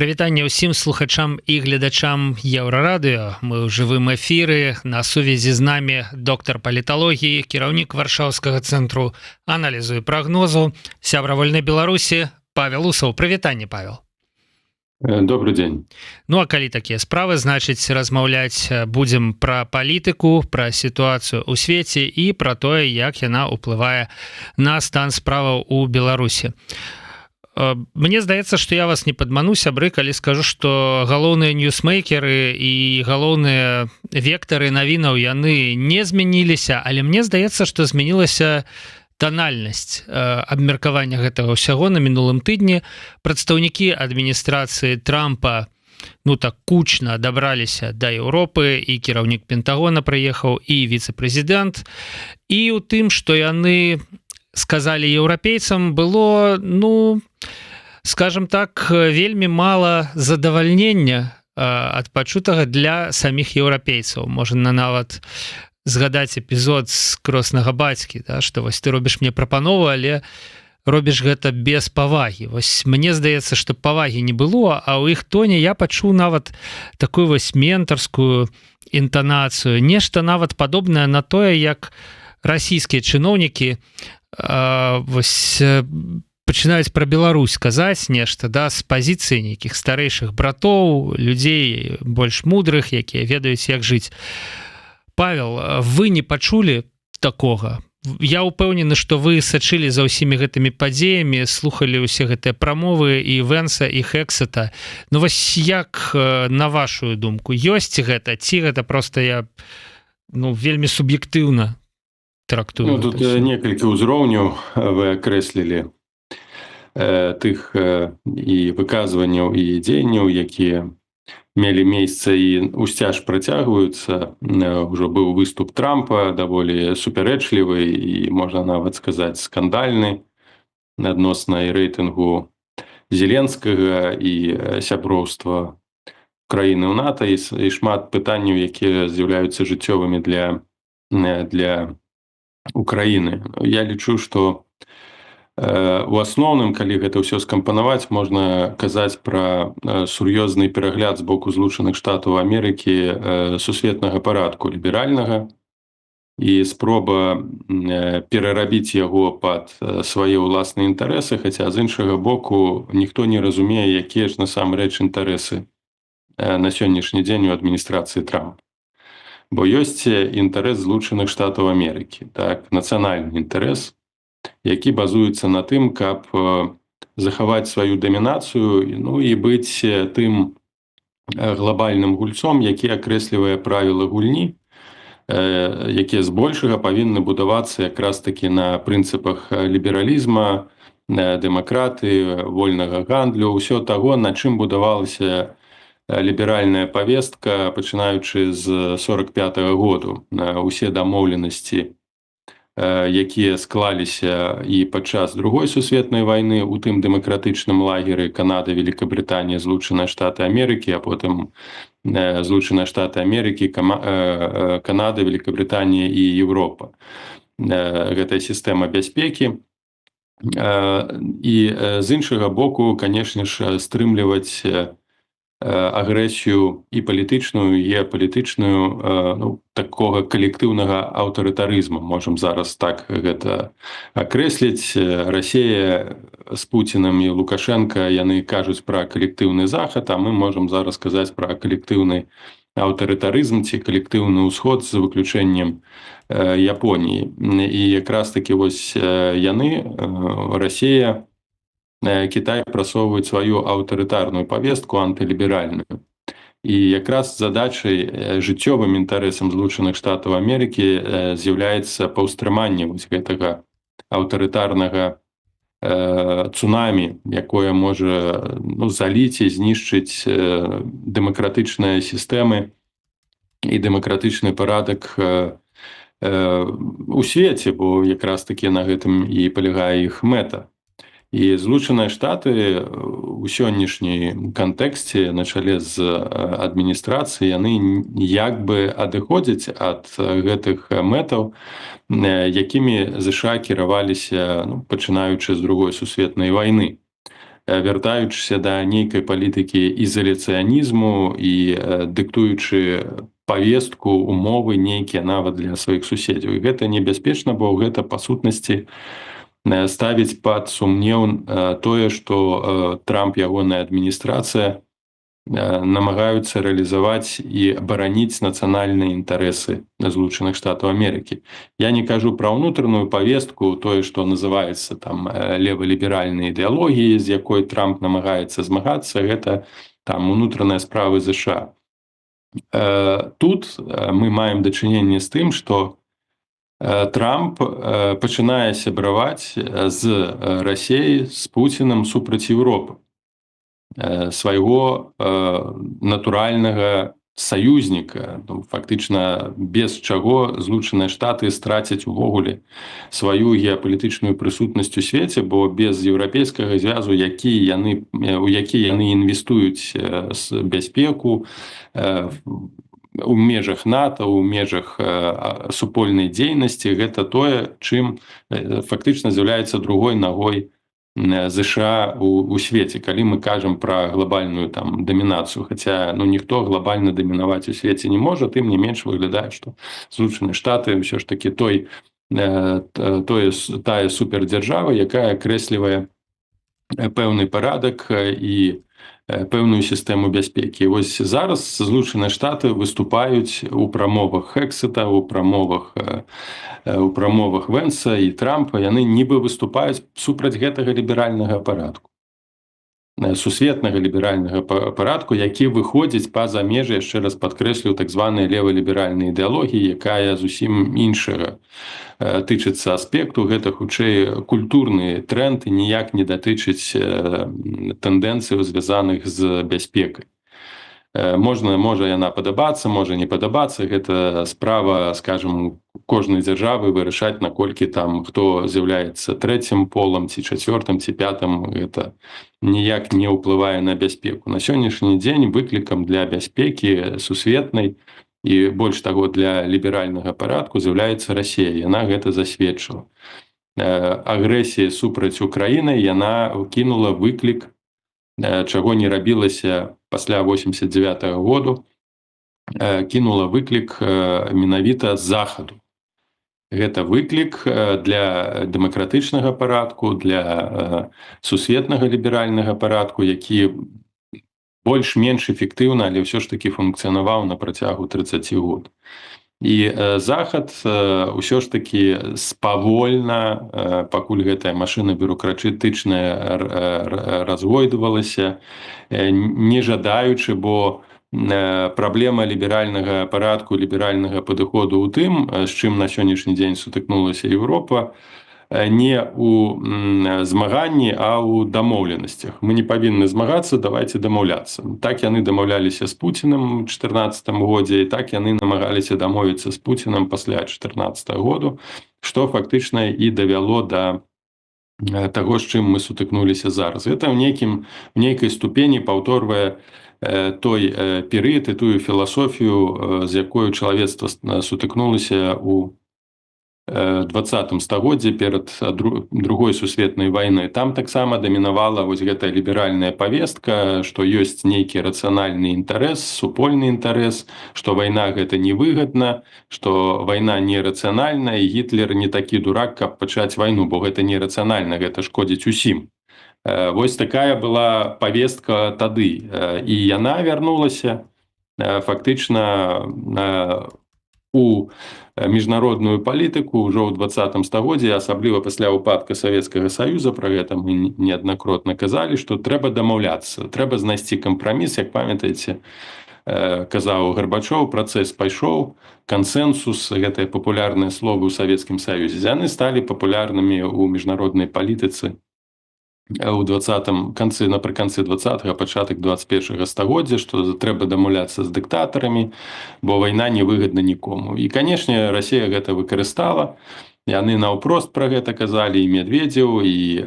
Прывітанне ўсім слухачам і гледачам Еўрарадыё. Мы ў жывым эфіры. На сувязі з намі доктар паліталогіі, кіраўнік Варшаўскага цэнтру аналізу і прагнозу, сябра Вольнай Беларусі Павел Усаў. Прывітанне, Павел. Добрый дзень. Ну а калі такія справы, значыць размаўляць будзем пра палітыку, пра сітуацыю ў свеце і пра тое, як яна ўплывае на стан справаў у Беларусі. Мне здаецца, што я вас не падману, сябры, калі скажу, што галоўныя ньюсмейкеры і галоўныя вектары навінаў яны не змяніліся, але мне здаецца, што змянілася танальнасць абмеркавання гэтага ўсяго на мінулым тыдні. Прадстаўнікі адміністрацыі Трампа так кучна дабраліся да Еўропы, і кіраўнік Пентагона прыехаў, і віцэ-прэзідэнт. І ў тым, што яны сказалі еўрапейцам, было, скажем так, вельмі мала задавальнення ад пачутага для саміх еўрапейцаў. Можна нават згадаць эпізод з Кроснага бацькі, што вось ты робіш мне прапанову, але робіш гэта без павагі. Вось мне здаецца, што павагі не было, а ў іх тоне я пачуў нават такую вось ментарскую інтанацыю, нешта нават падобнае на тое, як расійскія чыноўнікі вось пачынаюць пра Беларусь казаць нешта, з пазіцыі нейкіх старэйшых братоў, людзей больш мудрых, якія ведаюць, як жыць. Павел, вы не пачулі такога? Я ўпэўнены, што вы сачылі за ўсімі гэтымі падзеямі, слухалі ўсе гэтыя прамовы і Вэнса, і Хексета. Вось як, на вашу думку, ёсць гэта, ці гэта проста я вельмі суб'ектыўна трактую? Тут некалькі ўзроўняў вы акрэслілі тых і выказванняў і дзеянняў, якія мелі месца і ўсцяж працягваюцца. Ужо быў выступ Трампа, даволі супярэчлівы і, можна нават сказаць, скандальны адносна і рэйтынгу Зеленскага і сяброўства краіны ў НАТО, і шмат пытанняў, якія з'яўляюцца жыццёвымі для Украіны. Я лічу, што у асноўным, калі гэта ўсё скампанаваць, можна казаць пра сур'ёзны перагляд з боку Злучаных Штатаў Амерыкі сусветнага парадку ліберальнага і спроба перарабіць яго пад свае ўласныя інтарэсы, хаця з іншага боку ніхто не разумее, якія ж насамрэч інтарэсы на сённяшні дзень у адміністрацыі Трампа. Бо ёсць інтарэс Злучаных Штатаў Амерыкі, нацыянальны інтарэс, які базуецца на тым, каб захаваць сваю дамінацыю і быць тым глобальным гульцом, які акрэслівае правілы гульні, якія збольшага павінны будавацца якраз такі на прынцыпах лібералізма, дэмакраты, вольнага гандлю, ўсё таго, на чым будавалася ліберальная павестка, пачынаючы з 45-го году. Усе дамоўленасці, якія склаліся і падчас Другой сусветнай вайны у тым дэмакратычным лагеры Канада, Великабрытанія, Злучаныя Штаты Амерыкі, а потым Злучаныя Штаты Амерыкі, Канада, Великабрытанія і Еўропа. Гэта сістэма бяспекі. І з іншага боку, канешне ж, стрымліваць агрэсію і палітычную, і геапалітычную, такога калектыўнага аўтарытарызму. Можам зараз так гэта акрэсліць. Расія з Пуцінам і Лукашенка, яны кажуць пра калектыўны захад, а мы можам зараз казаць пра калектыўны аўтарытарызм ці калектыўны ўсход з выключэннем Японіі. І якраз такі вось яны, Расія, Кітай прасоўваюць сваю аўтарытарную павестку, антыліберальную. І якраз задачай, жыццёвым інтарэсам Злучаных Штатаў Амерыкі з'яўляецца паўстрыманне вось гэтага аўтарытарнага цунамі, якое можа заліць і знішчыць дэмакратычныя сістэмы і дэмакратычны парадак у свеце, бо якраз такі на гэтым і палягае іх мэта. І Злучаныя Штаты у сённяшняй кантэксце на чале з адміністрацыяй, яны як бы адыходзяць ад гэтых мэтаў, якімі ЗША кіраваліся, пачынаючы з Другой сусветнай вайны. вяртаючыся да нейкай палітыкі ізаляцыянізму і дыктуючы павестку, умовы нейкія нават для сваіх суседзяў. І гэта небяспечна, бо гэта па сутнасці ставіць пад сумнеў тое, што Трамп, ягоная адміністрацыя намагаюцца рэалізаваць і абараніць нацыянальныя інтарэсы Злучаных Штатаў Амерыкі. Я не кажу пра ўнутраную павестку, тое, што называецца там леваліберальнай ідэалогіяй, з якой Трамп намагаецца змагацца, гэта там унутраныя справы ЗША. Тут мы маем дачыненне з тым, што Трамп пачынае сябраваць з Расіяй, з Пуцінам супраць Еўропы, свайго натуральнага саюзніка. Фактычна без чаго Злучаныя Штаты страцяць увогуле сваю геапалітычную прысутнасць у свеце, бо без еўрапейскага звязу, у які яны інвестуюць бяспеку у межах НАТО, у межах супольнай дзейнасці, гэта тое, чым фактычна з'яўляецца другой нагой ЗША у свеце, калі мы кажам пра глобальную там дамінацыю, хаця ніхто глобальна дамінаваць у свеце не можа, тым не менш выглядае, што Злучаныя Штаты ўсё ж такі тая супердзяржава, якая акрэслівае пэўны парадак і пэўную сістэму бяспекі. І вось зараз Злучаныя Штаты выступаюць у прамовах Хексета, у прамовах Вэнса і Трампа, яны нібы выступаюць супраць гэтага ліберальнага парадку, сусветнага ліберальнага парадку, які выходзіць па-за межы, яшчэ раз падкрэслю, так званай леваліберальнай ідэалогіі, якая зусім іншага тычыцца аспекту. Гэта хутчэй культурны тренд і ніяк не датычыць тэндэнцыяў, звязаных з бяспекай. Можа яна падабацца, можа не падабацца. Гэта справа, скажем, кожнай дзяржавы вырашаць, наколькі там хто з'яўляецца трэцім полам, ці чацвёртым, ці пятым. Гэта ніяк не ўплывае на бяспеку. На сённяшні дзень выклікам для бяспекі сусветнай і, больш таго, для ліберальнага парадку з'яўляецца Расія. Яна гэта засведчыла. Агрэсія супраць Украіны, яна кінула выклік, чаго не рабілася пасля 89-го году, кінула выклік менавіта з захаду. Гэта выклік для дэмакратычнага парадку, для сусветнага ліберальнага парадку, які больш-менш эфектыўна, але ўсё ж такі функцыянаваў на працягу 30 год. І захад ўсё ж такі спавольна, пакуль гэтая машына бюрократычная разгойдвалася, не жадаючы, бо праблема ліберальнага парадку, ліберальнага падыходу ў тым, з чым на сённяшні дзень сутыкнулася Еўропа, не ў змаганні, а ў дамоўленасцях. Мы не павінны змагацца, давайце дамаўляцца. Так яны дамаўляліся з Пуцінам у 2014 годзе, і так яны намагаліся дамовіцца з Пуцінам пасля 2014 году, што фактычна і давяло да таго, з чым мы сутыкнуліся зараз. Гэта ў нейкай ступені паўторвае той перыяд і тую філасофію, з якою чалавецтва сутыкнулася у 20 стагоддзі перад другой сусветнай вайной. Там таксама дамінавала вось гэтая ліберальная павестка, што ёсць нейкі рацыянальны інтарэс, супольны інтарэс, што вайна гэта невыгадна, што вайна нерацыянальная, і Гітлер не такі дурак, каб пачаць вайну, бо гэта нерацыянальна, гэта шкодзіць усім. Вось такая была павестка тады. І яна вярнулася фактычна у міжнародную палітыку ўжо ў 20 стагоддзі, асабліва пасля ўпадка Савецкага Саюза. Пра гэта мы неаднакратна казалі, што трэба дамаўляцца, трэба знайсці кампраміс. Як памятаеце, казаў Гарбачоў, працэс пайшоў, кансэнсус, гэтыя папулярныя словы ў Савецкім Саюзе, яны сталі папулярнымі ў міжнароднай палітыцы напрыканцы 20-го, пачатак 21-го стагоддзя, што трэба дамаўляцца з дыктатарамі, бо вайна не выгадна нікому. І, канешне, Расія гэта выкарыстала. Яны наўпрост пра гэта казалі, і Медведзеў, і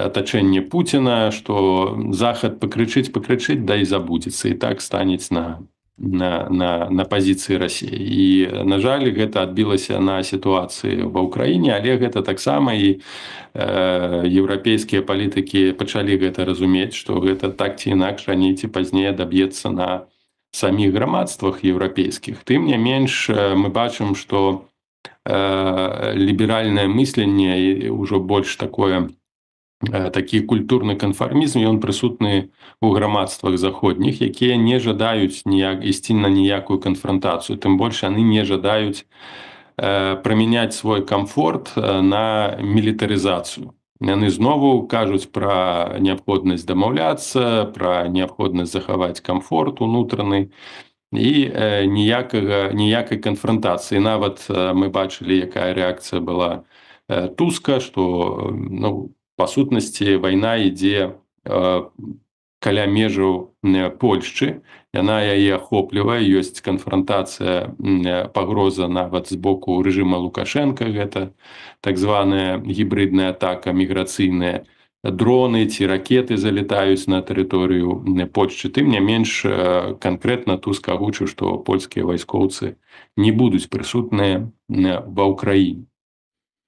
атачэнне Пуціна, што захад пакрычыць, да і забудзецца, і так станець на на пазіцыі Расіі. І, на жаль, гэта адбілася на сітуацыі ва ўкраіне, але гэта таксама і еўрапейскія палітыкі пачалі гэта разумець, што гэта так ці інакш раней ці пазней адаб'ецца на саміх грамадствах еўрапейскіх. Тым не менш, мы бачым, што ліберальнае мысленне ўжо больш такі культурны канфармізм, ён прысутны ў грамадствах заходніх, якія не жадаюць ісці на ніякую канфрантацыю, тым больш яны не жадаюць прамяняць свой камфорт на мілітарызацыю. Яны знову кажуць пра неабходнасць дамаўляцца, пра неабходнасць захаваць камфорт унутраны і ніякай канфрантацыі. Нават мы бачылі, якая рэакцыя была Туска, што па сутнасці вайна ідзе каля межаў Польшчы, яна яе ахоплівае, ёсць канфрантацыя, пагроза нават з боку рэжыма Лукашенка, гэта так званая гібридная атака міграцыйная, дроны ці ракеты залетаюць на тэрыторыю Польшчы. Тым не менш, канкрэтна Туск агучыў, што польскія вайскоўцы не будуць прысутныя ва ўкраіне.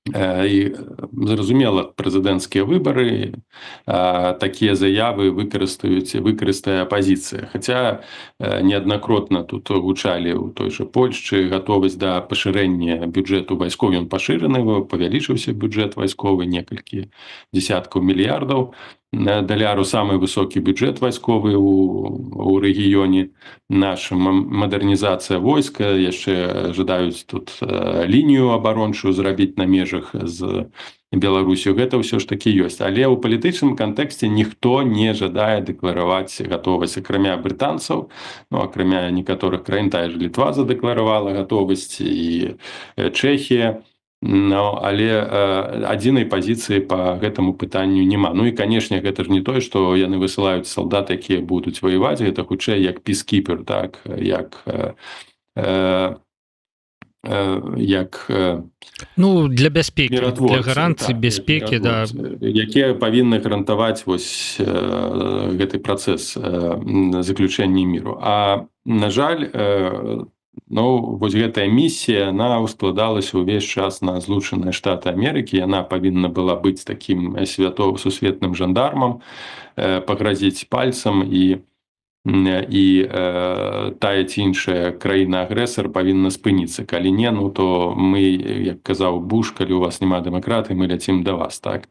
І, зразумела, прэзідэнцкія выбары, такія заявы выкарыстае апазіцыя. Хаця неаднакратна тут гучалі ў той жа Польшчы гатовасць да пашырэння бюджэту вайскоў. Ён пашыраны, павялічыўся бюджэт вайсковы, некалькі дзесяткаў мільярдаў даляраў, самы высокі бюджэт вайсковы ў рэгіёне нашым. Мадэрнізацыя войска, яшчэ жадаюць тут лінію абарончую зрабіць на межах з Беларусю. Гэта ўсё ж такі ёсць. Але ў палітычным кантэксце ніхто не жадае дэклараваць гатовасць, акрамя брытанцаў, акрамя некаторых краін, тая ж Літва задэкларавала гатовасць і Чэхія. Але адзінай пазіцыі па гэтаму пытанню няма. І, канешне, гэта ж не тое, што яны высылаюць салдат, якія будуць ваяваць, гэта хутчэй як піскіпер, так, як для бяспекі, для гарантыі бяспекі, якія павінны гарантаваць гэты працэс заключэння міру. А, на жаль, вось гэтая місія, яна ускладалася ўвесь час на Злучаныя Штаты Амерыкі. Яна павінна была быць такім сусветным жандармам, пагразіць пальцам, і тая ці іншая краіна-агрэсар павінна спыніцца. Калі не, то мы, як казаў Буш, калі у вас няма дэмакратыі, мы ляцім да вас, так.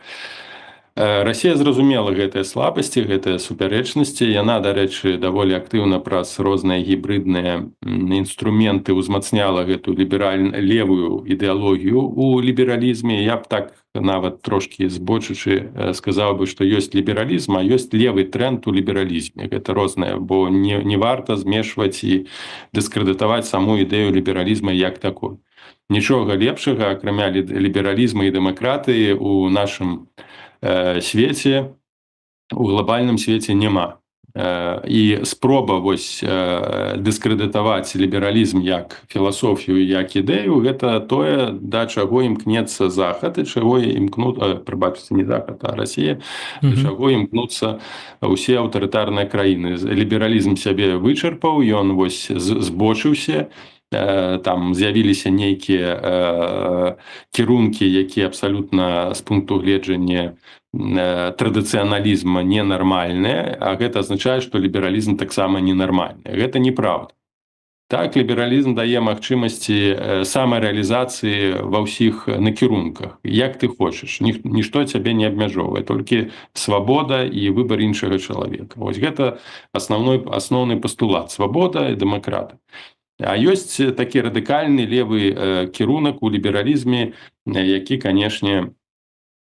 Расія зразумела гэтыя слабасці, гэтыя супярэчнасці. Яна, дарэчы, даволі актыўна праз розныя гібридныя інструменты ўзмацняла гэту левую ідэалогію ў лібералізме. Я б так нават трошкі збочачы сказаў бы, што ёсць лібералізм, а ёсць левы тренд у лібералізме. Гэта рознае, бо не варта змешваць і дыскрэдытаваць саму ідэю лібералізма як такой. Нічога лепшага, акрамя лібералізма і дэмакратыі, у нашым свеце, у глобальным свеце няма. І спроба дыскрэдытаваць лібералізм як філасофію, як ідэю, гэта тое, да чаго імкнецца Захад, і чаго прабачце, не Захад, а Расія, да чаго імкнуцца ўсе аўтарытарныя краіны. Лібералізм сябе вычарпаў, ён збочыўся, там з'явіліся нейкія кірункі, якія абсалютна з пункту гледжання традыцыяналізма ненармальныя, а гэта азначае, што лібералізм таксама ненармальны. Гэта неправда. Так, лібералізм дае магчымасці самарэалізацыі ва ўсіх накірунках, як ты хочаш. Нішто цябе не абмяжоўвае, толькі свабода і выбар іншага чалавека. Вось гэта асноўны пастулат, свабода і дэмакраты. А ёсць такі радыкальны левы кірунак у лібералізме, які, канешне,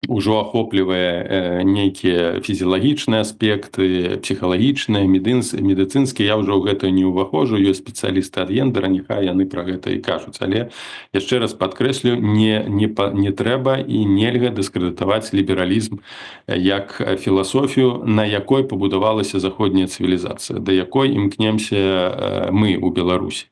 ужо ахоплівае нейкія фізіялагічныя аспекты, псіхалагічныя, медыцынскія. Я ўжо ў гэта не ўваходжу, ёсць спецыялісты ад гендера, няхай яны пра гэта і кажуць. Але яшчэ раз падкрэслю, не трэба і нельга дыскрэдытаваць лібералізм як філасофію, на якой пабудавалася заходняя цывілізацыя, да якой імкнемся мы ў Беларусі.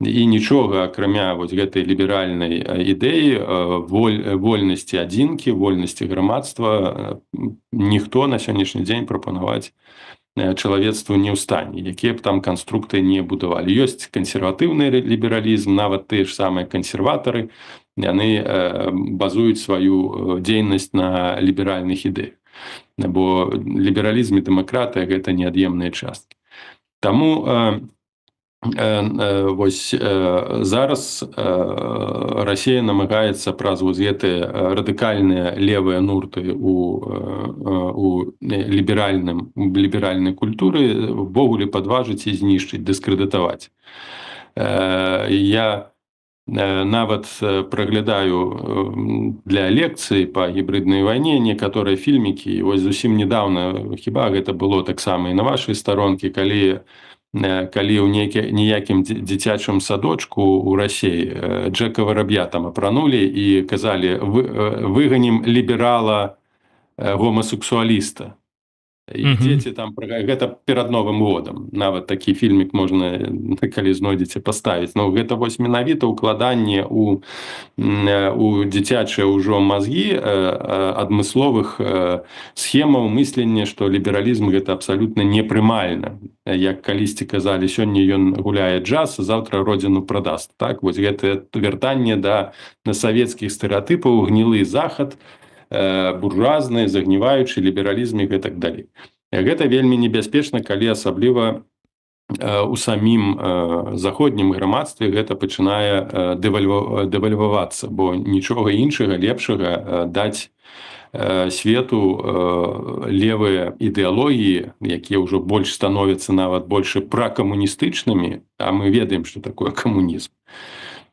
І нічога, акрамя гэтай ліберальнай ідэі, вольнасці адзінкі, вольнасці грамадства, ніхто на сённяшні дзень прапанаваць чалавецтву не ў стане, якія б там канструкты не будавалі. Ёсць кансерватыўны лібералізм, нават тыя ж самыя кансерватары, яны базуюць сваю дзейнасць на ліберальных ідэях. Бо лібералізм і дэмакратыя – гэта неад'емныя часткі. Таму вось зараз Расія намагаецца праз вось гэтыя радыкальныя левыя нурты у ліберальнай культуры ввогуле падважыць і знішчыць, дыскрэдытаваць. Я нават праглядаю для лекцыі па гібриднай вайне некаторыя фільмікі. Вось зусім недавно, хіба гэта было таксама і на вашай старонкі, калі ў ніякім дзіцячым садочку ў Расіі Джека Вараб'я там апранулі і казалі: выганім ліберала гомасексуаліста. І дзеці там, гэта перад Новым годам, нават такі фільмік можна, калі знойдзеце, паставіць. Ну, гэта вось менавіта ўкладанне у дзіцячыя ўжо мазгі адмысловых схемаў мыслення, што лібералізм гэта абсалютна непрымальна. Як калісьці казалі, сёння ён гуляе джаз, заўтра родзіну прадаст. Так, вось гэтае вяртанне да савецкіх стэрэатыпаў, гнілы захад, буржуазны, загніваючы лібералізм і гэтак далей. Гэта вельмі небяспечна, калі асабліва у самім заходнім грамадстве гэта пачынае дэвальвавацца, бо нічога іншага лепшага даць свету левыя ідэалогіі, якія ўжо больш становяцца нават больш пракамуністычнымі, а мы ведаем, што такое камунізм,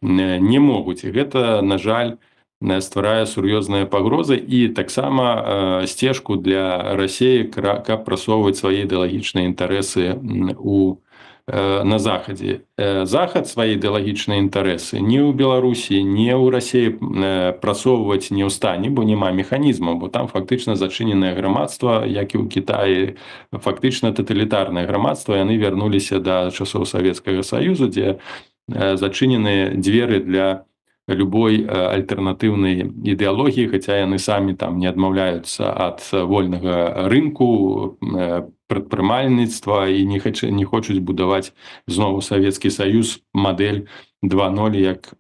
не могуць. І гэта, на жаль, стварае сур'ёзныя пагрозы і таксама сцежку для Расіі, каб прасоўваць свае ідэалагічныя інтарэсы на Захадзе. Захад свае ідэалагічныя інтарэсы ні ў Беларусі, ні ў Расіі прасоўваць не ў стане, бо няма механізму, бо там фактычна зачыненае грамадства, як і ў Кітаі, фактычна таталітарнае грамадства, яны вярнуліся да часоў Савецкага Саюзу, дзе зачыненыя дзверы для любой альтэрнатыўнай ідэалогіі, хаця яны самі там не адмаўляюцца ад вольнага рынку, прадпрымальніцтва і не хочуць будаваць зноў Савецкі Саюз мадэль 2.0,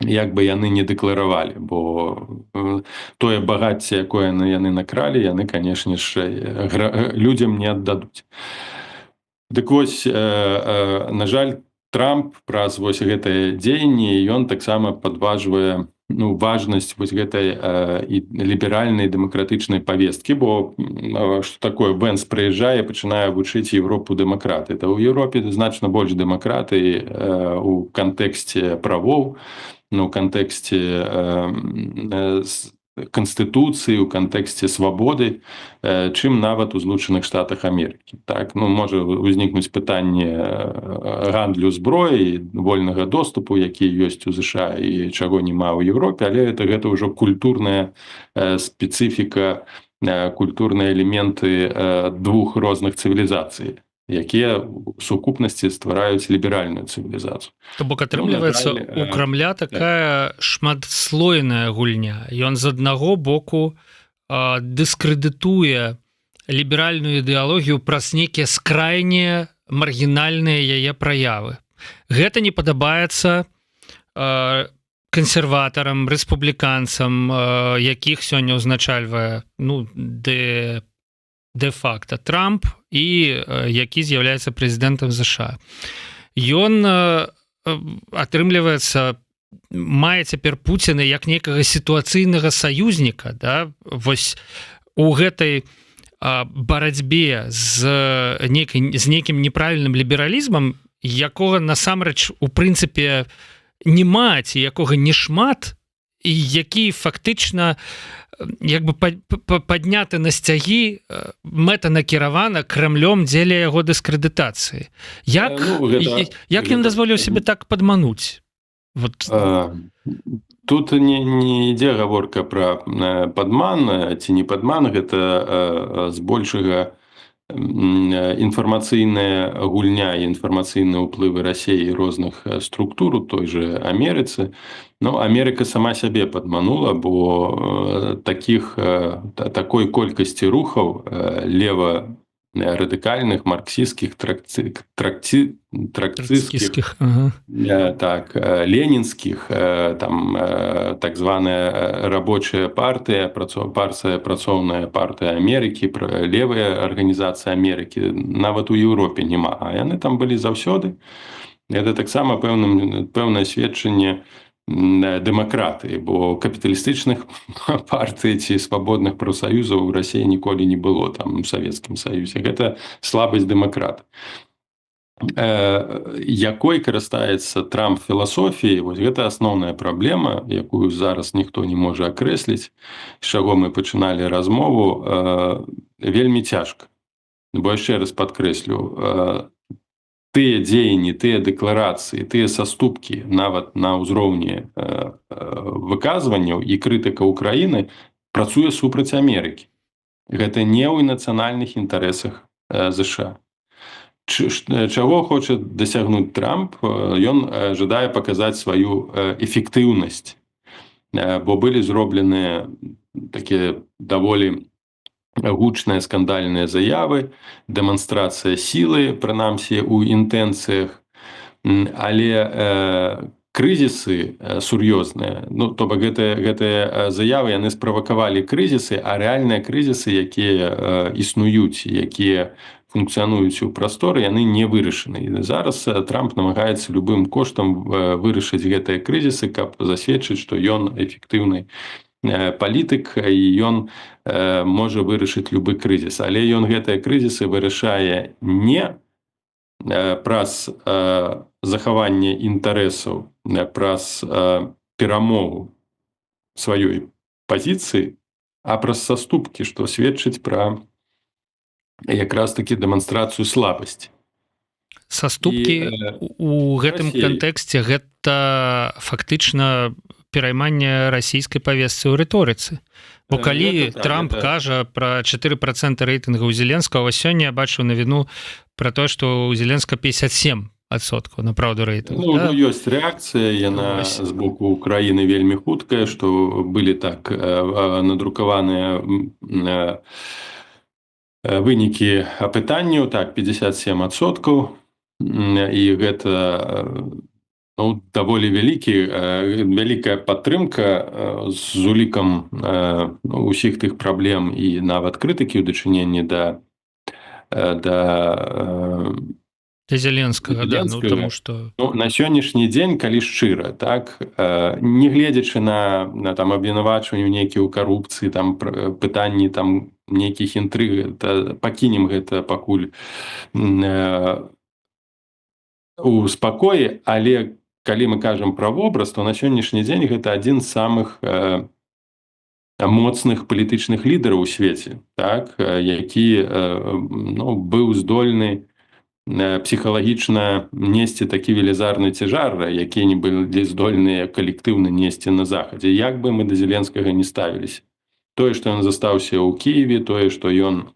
як бы яны не дэкларавалі, бо тое багацце, якое яны накралі, яны, канешне ж, людзям не аддадуць. Дык вось, на жаль, Трамп праз вось гэтае дзеянне, ён таксама падважвае важнасць вось гэтай ліберальнай дэмакратычнай павесткі, бо што такое, Вэнс прыязджае, пачынае вучыць Еўропу дэмакратыі. То ў Еўропе значна больш дэмакратыі у кантэксце правоў, у кантэксце канстытуцыі, у кантэксце свабоды, чым нават у Злучаных Штатах Амерыкі. Так, можа ўзнікнуць пытанне гандлю зброі, вольнага доступу, які ёсць у ЗША і чаго няма ў Еўропе, але гэта ўжо культурная спецыфіка, культурныя элементы двух розных цывілізацый, якія ў сукупнасці ствараюць ліберальную цывілізацыю. То бок атрымліваецца, у Крамля такая шматслойная гульня. Ён з аднаго боку дыскрэдытуе ліберальную ідэалогію праз нейкія скрайнія маргінальныя яе праявы. Гэта не падабаецца кансерватарам, рэспубліканцам, якіх сёння ўзначальвае де-факта Трамп і які з'яўляецца прэзідэнтам ЗША. Ён, атрымліваецца, мае цяпер Пуціна як некага сітуацыйнага саюзніка, да? Вось у гэтай барацьбе з нейкім неправільным лібералізмам, якога насамрэч у прынцыпе няма, ці якога не шмат, і які фактычна як бы падняты на сцягі, мэтанакіравана Крамлём дзеля яго дыскрэдытацыі. Як ён дазволіў сябе так падмануць? Тут не ідзе гаворка пра падман ці не падман, гэта збольшага інфармацыйная гульня і інфармацыйныя ўплывы Расіі і розных структур у той же Амерыцы. Амерыка сама сябе падманула, бо такой колькасці рухаў радыкальных марксістскіх тракцыстскіх Ага. так ленінскіх там так званая рабочая партыя працоўная партыя Амерыкі, левая арганізацыя Амерыкі нават у Еўропе няма, а яны там былі заўсёды. Это таксама пэўнае сведчанне дэмакратыі, бо капіталістычных партый ці свабодных прафсаюзаў у Расіі ніколі не было там у Савецкім Саюзе. Гэта слабасць дэмакрата. Якой карыстаецца Трамп філасофіяй, вось гэта асноўная праблема, якую зараз ніхто не можа акрэсліць, з чаго мы пачыналі размову, вельмі цяжка. Бо яшчэ раз падкрэслю, тыя дзеянні, тыя дэкларацыі, тыя саступкі нават на ўзроўні выказванняў і крытыка Украіны працуе супраць Амерыкі. Гэта не ў нацыянальных інтарэсах ЗША. Чаго хоча дасягнуць Трамп? Ён жадае паказаць сваю эфектыўнасць, бо былі зробленыя такія даволі гучныя скандальныя заявы, дэманстрацыя сілы, прынамсі у інтэнцыях, але крызісы сур'ёзныя, ну, то бок гэтыя заявы яны справакавалі крызісы, а рэальныя крызісы, якія існуюць, якія функцыянуюць у прасторы, яны не вырашаны. І зараз Трамп намагаецца любым коштам вырашыць гэтыя крызісы, каб засведчыць, што ён эфектыўны палітык і ён можа вырашыць любы крызіс. Але ён гэтыя крызісы вырашае не праз захаванне інтарэсаў, праз перамогу сваёй пазіцыі, а праз саступкі, што сведчыць пра якраз такі дэманстрацыю слабасці. Саступкі у гэтым кантэксце гэта фактычна перайманне расійскай павестцы ў рыторыцы. Бо калі Трамп кажа пра 4% рэйтынгаў Зеленскага, сёння я бачыў навіну пра тое, што ў Зеленска 57% на праўду рэйтынгу. Ну, да? Ёсць рэакцыя, яна з боку Украіны вельмі хуткая, што былі так надрукаваныя вынікі апытанняў, так, 57%, і гэта ну, даволі вялікая падтрымка з улікам усіх тых праблем і нават крытыкі ў дачыненні да Зеленскага, да, ну, тому што... Ну, на сённяшні дзень, калі шчыра, так, не гледзячы на там абвінавачванні ў нейкія ў карупцыі, там пытанні там нейкіх інтрыг, пакінем гэта пакуль у спакоі, але калі мы кажам пра вобраз, то на сённяшні дзень гэта адзін з самых моцных палітычных лідараў у свеце, так, які ну, быў здольны псіхалагічна несці такі велізарны цяжар, які не былі здольныя калектыўна несці на захадзе. Як бы мы да Зеленскага не ставіліся. Тое, што ён застаўся ў Кіеве, тое, што ён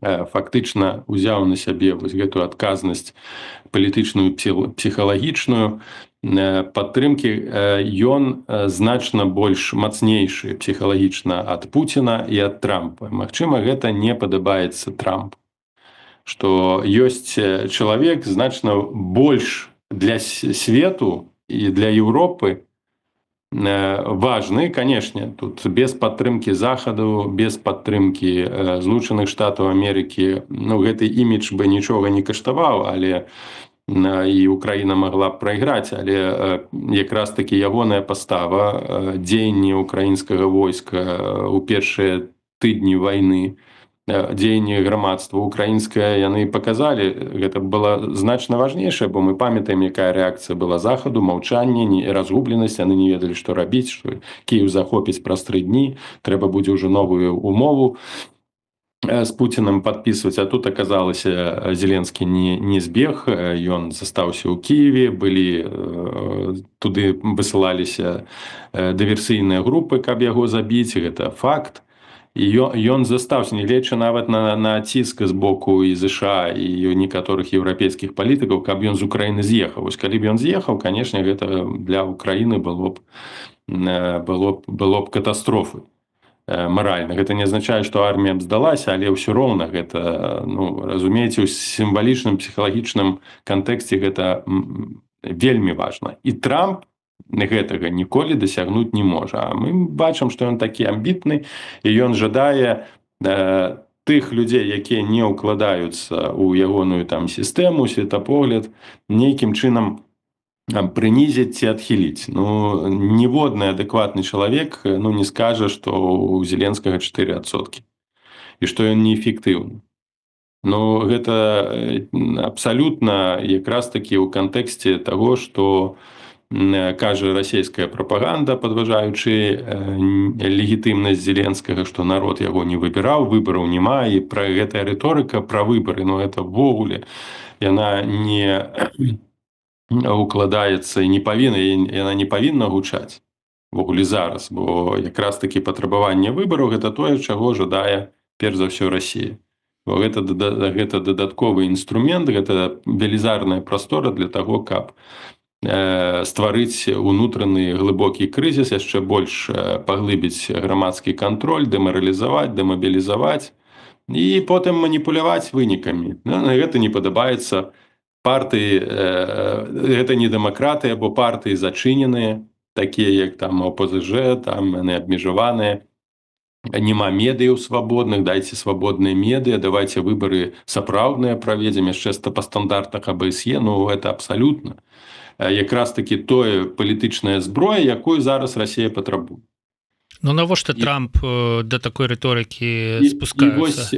фактычна ўзяў на сябе вось гэтую адказнасць палітычную, псіхалагічную падтрымкі, ён значна больш мацнейшы псіхалагічна ад Пуціна і ад Трампа. Магчыма, гэта не падабаецца Трампу, што ёсць чалавек значна больш для свету і для Еўропы важны, канешне, тут без падтрымкі Захаду, без падтрымкі Злучаных Штатаў Амерыкі, ну, гэты імідж бы нічога не каштаваў, але і Украіна магла б прайграць, але якраз такі ягоная пастава, дзеянні украінскага войска ў першыя тыдні вайны, дзеянні грамадства украінскае, яны паказалі, гэта было значна важнейшае, бо мы памятаем, якая рэакцыя была Захаду, маўчанне, разгубленасць, яны не ведалі, што рабіць, што Кіеў захопіць праз 3 дні, трэба будзе ўжо новую умову з Пуцінам падпісваць, а тут аказалася, Зеленскі не збег, ён застаўся ў Кіеве, былі туды высылаліся дыверсійныя групы, каб яго забіць, гэта факт. І ён застаўся, нягледзячы нават на ціск з боку і ЗША, і некаторых еўрапейскіх палітыкаў, каб ён з Украіны з'ехаў. Вось калі б ён з'ехаў, канешне, гэта для Украіны было б катастрофы. маральна. Гэта не азначае, што армія б здалася, але ўсё роўна гэта, ну, разумееце, у сімвалічным псіхалагічным кантэксце гэта вельмі важна. І Трамп гэтага ніколі дасягнуць не можа. А мы бачым, што ён такі амбітны, і ён жадае тых людзей, якія не ўкладаюцца ў ягоную там сістэму, светапогляд, нейкім чынам прынізіць ці адхіліць. Ну, ніводны адэкватны чалавек не скажа, што у Зеленскага 4%. І што ён неэфектыўны. Ну, гэта абсалютна якраз такі ў кантэксце таго, што кажа расійская прапаганда, падважаючы легітымнасць Зеленскага, што народ яго не выбіраў, выбараў няма, і пра гэтая рыторыка пра выбары, ну, гэта ввогуле яна не укладаецца і яна не павінна гучаць ввогуле зараз, бо якраз такі патрабаванне выбараў гэта тое, чаго жадае перш за ўсё Расія. Бо гэта дадатковы інструмент, гэта велізарная прастора для таго, каб стварыць унутраны глыбокі крызіс, яшчэ больш паглыбіць грамадскі кантроль, дэмаралізаваць, дэмабілізаваць і потым маніпуляваць вынікамі. Гэта не падабаецца партыі, гэта не дэмакраты, або партыі зачыненыя, такія як там ОПЗЖ, там яны абмежаваныя. Няма медыяў свабодных, дайце свабодныя медыа, давайце выбары сапраўдныя праведзем, яшчэ па стандартах АБСЕ, ну гэта абсалютна. Якраз такі тое палітычная зброя, якую зараз Расія патрабуе. Ну навошта Трамп да такой рыторыкі спускаецца? І вось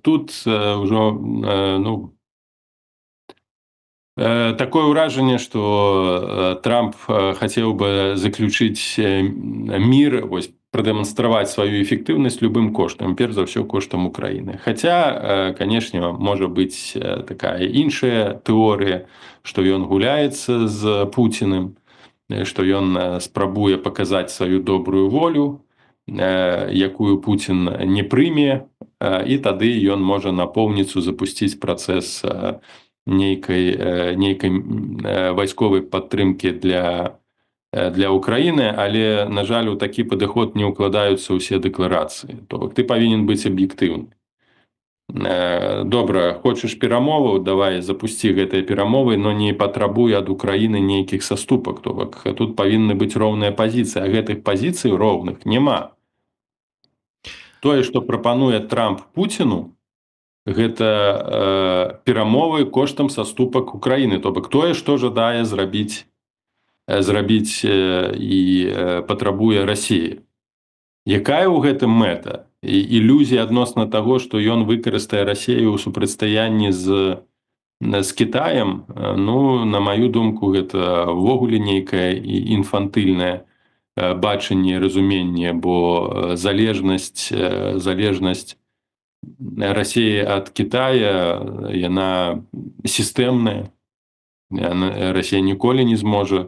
тут ўжо, ну, такое ўражанне, што Трамп хацеў бы заключыць мір, вось, прадэманстраваць сваю эфектыўнасць любым коштам, перш за ўсё коштам Украіны. Хаця, канешне, можа быць такая іншая тэорыя, што ён гуляецца з Пуціным, што ён спрабуе паказаць сваю добрую волю, якую Пуцін не прыме, і тады ён можа напоўніцу запусціць працэс нейкай вайсковай падтрымкі для Украіны, але, на жаль, у такі падыход не ўкладаюцца ўсе дэкларацыі. То бок ты павінен быць аб'ектыўны. Добра, хочаш перамоваў, давай запусці гэтыя перамовы, но не патрабуй ад Украіны нейкіх саступак. То бок тут павінны быць роўная пазіцыя, а гэтых пазіцый роўных няма. Тое, што прапануе Трамп Пуціну, гэта перамовы коштам саступак Украіны. То бок тое, што жадае зрабіць і патрабуе Расія. Якая ў гэтым мэта? Ілюзія адносна таго, што ён выкарыстае Расію ў супрацьстаянні з Кітаем, ну, на маю думку, гэта ввогуле нейкае інфантыльнае бачанне, разуменне, бо залежнасць Расіі ад Кітая, яна сістэмная. Расія ніколі не зможа,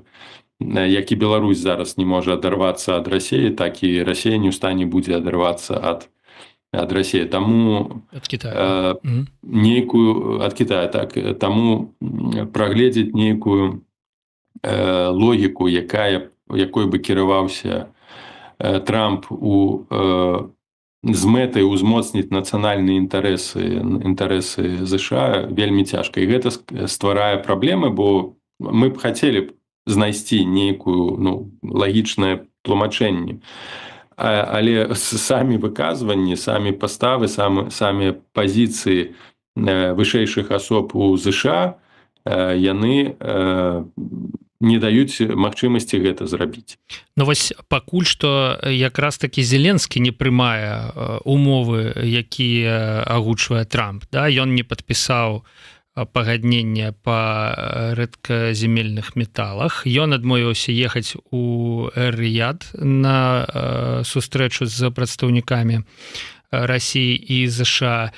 як і Беларусь зараз не можа адарвацца ад Расіі, так і Расія не ў стане будзе адарвацца ад Расіі. Таму ад Китая, таму прагледзець нейкую логіку, якой бы кіраваўся Трамп з мэтай узмоцніць нацыянальныя інтарэсы ЗША вельмі цяжка. І гэта стварае праблемы, бо мы б хацелі знайсці нейкую лагічнае тлумачэнне. Але самі выказванні, самі паставы, самі пазіцыі вышэйшых асоб у ЗША, яны не даюць магчымасці гэта зрабіць. Ну вось пакуль што якраз такі Зеленскі не прымае умовы, якія агучвае Трамп. Да? Ён не падпісаў пагадненне па рэдказемельных металах. Ён адмовіўся ехаць у Эр-Рияд на сустрэчу з прадстаўнікамі Расіі і ЗША.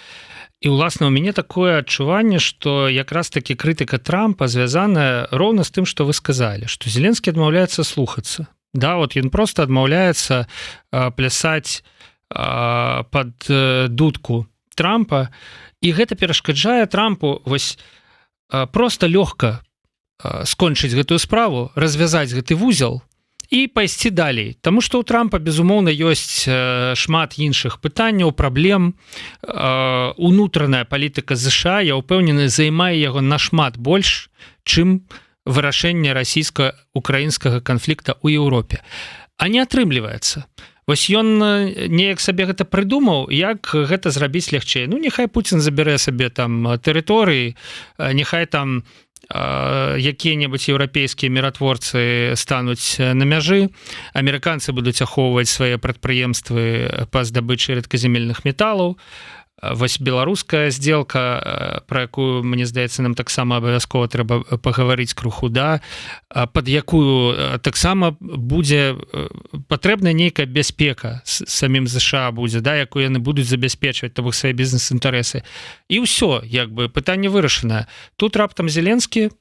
І, уласна, у мяне такое адчуванне, што якраз такі крытыка Трампа звязаная роўна з тым, што вы сказалі, што Зеленскі адмаўляецца слухацца. Да, вот ён проста адмаўляецца плясаць пад дудку Трампа, і гэта перашкаджае Трампу вось проста лёгка скончыць гэтую справу, развязаць гэты вузел і пайсці далей, Таму што ў Трампа безумоўна ёсць шмат іншых пытанняў, праблем. Унутраная палітыка ЗША, я ўпэўнены, займае яго нашмат больш, чым вырашэнне расійска-украінскага канфлікта ў Еўропе. А не атрымліваецца. Вось ён неяк сабе гэта прыдумаў, як гэта зрабіць лягчэй. Ну, няхай Пуцін забярэ сабе там тэрыторыі, няхай там якія-небудзь еўрапейскія міратворцы стануць на мяжы, амерыканцы будуць ахоўваць свае прадпрыемствы па здабычы рэдказямельных металаў. Вось беларуская сделка, про якую, мне здаецца, нам таксама абавязкова трэба пагаварыць круху, да, пад якую таксама будзе патрэбна нейкая бяспека самім ЗША будзе, да, якую яны будуць забяспечваць, то бок свае бізнес-інтарэсы. І ўсё, як бы пытанне вырашанае. Тут раптам Зеленскі,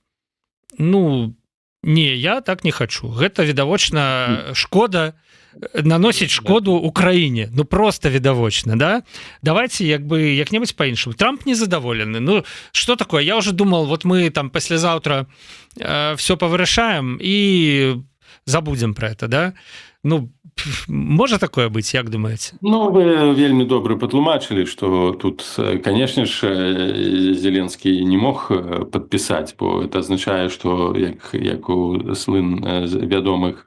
ну, не, я так не хочу. Гэта відавочна шкода, наносіць шкоду Украіне, ну просто відавочна, да? Давайте як-небудзь по-іншаму. Трамп незадаволены. Ну, что такое? Я уже думал, вот мы там послезавтра все повырашаем и забудем про это, да? Ну, можа такое быць, як думаеце? Ну, вы вельмі добра патлумачылі, што тут, конечно ж, Зеленскі не мог падпісаць, бо это азначае, што як у слын вядомых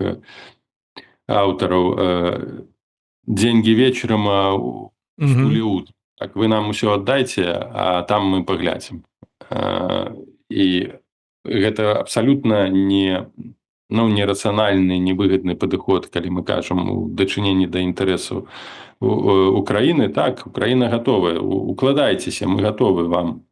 аўтараў деньги вечером, а в Голливуд. Так вы нам усё аддайце, а там мы паглядзім. І гэта абсалютна нерацыянальны, невыгадны падыход, калі мы кажам у дачыненні да інтарэсаў Украіны. Так, Украіна гатовая, укладайцеся, мы гатовы вам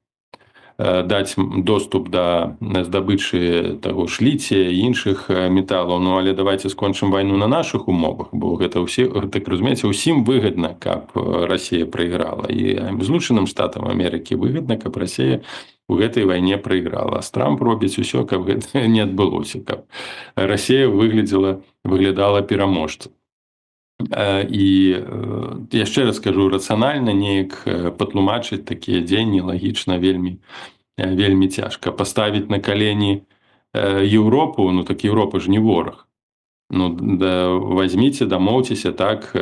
даць доступ да здабычы таго ж ліція і іншых металаў, ну але давайте скончым вайну на нашых умовах, бо гэта ўсе, так разумееце, усім выгадна, каб Расія прайграла, і Злучаным Штатам Амерыкі выгадна, каб Расія у гэтай вайне прайграла. Трамп робіць усё, каб гэта не адбылося, каб Расія выглядала пераможцам. І яшчэ раз кажу, рацыянальна неяк патлумачыць такія дзеянні лагічна вельмі цяжка. Паставіць на калені Еўропу, ну так Еўропа ж не вораг. Ну, возьміце, дамоўцеся, так,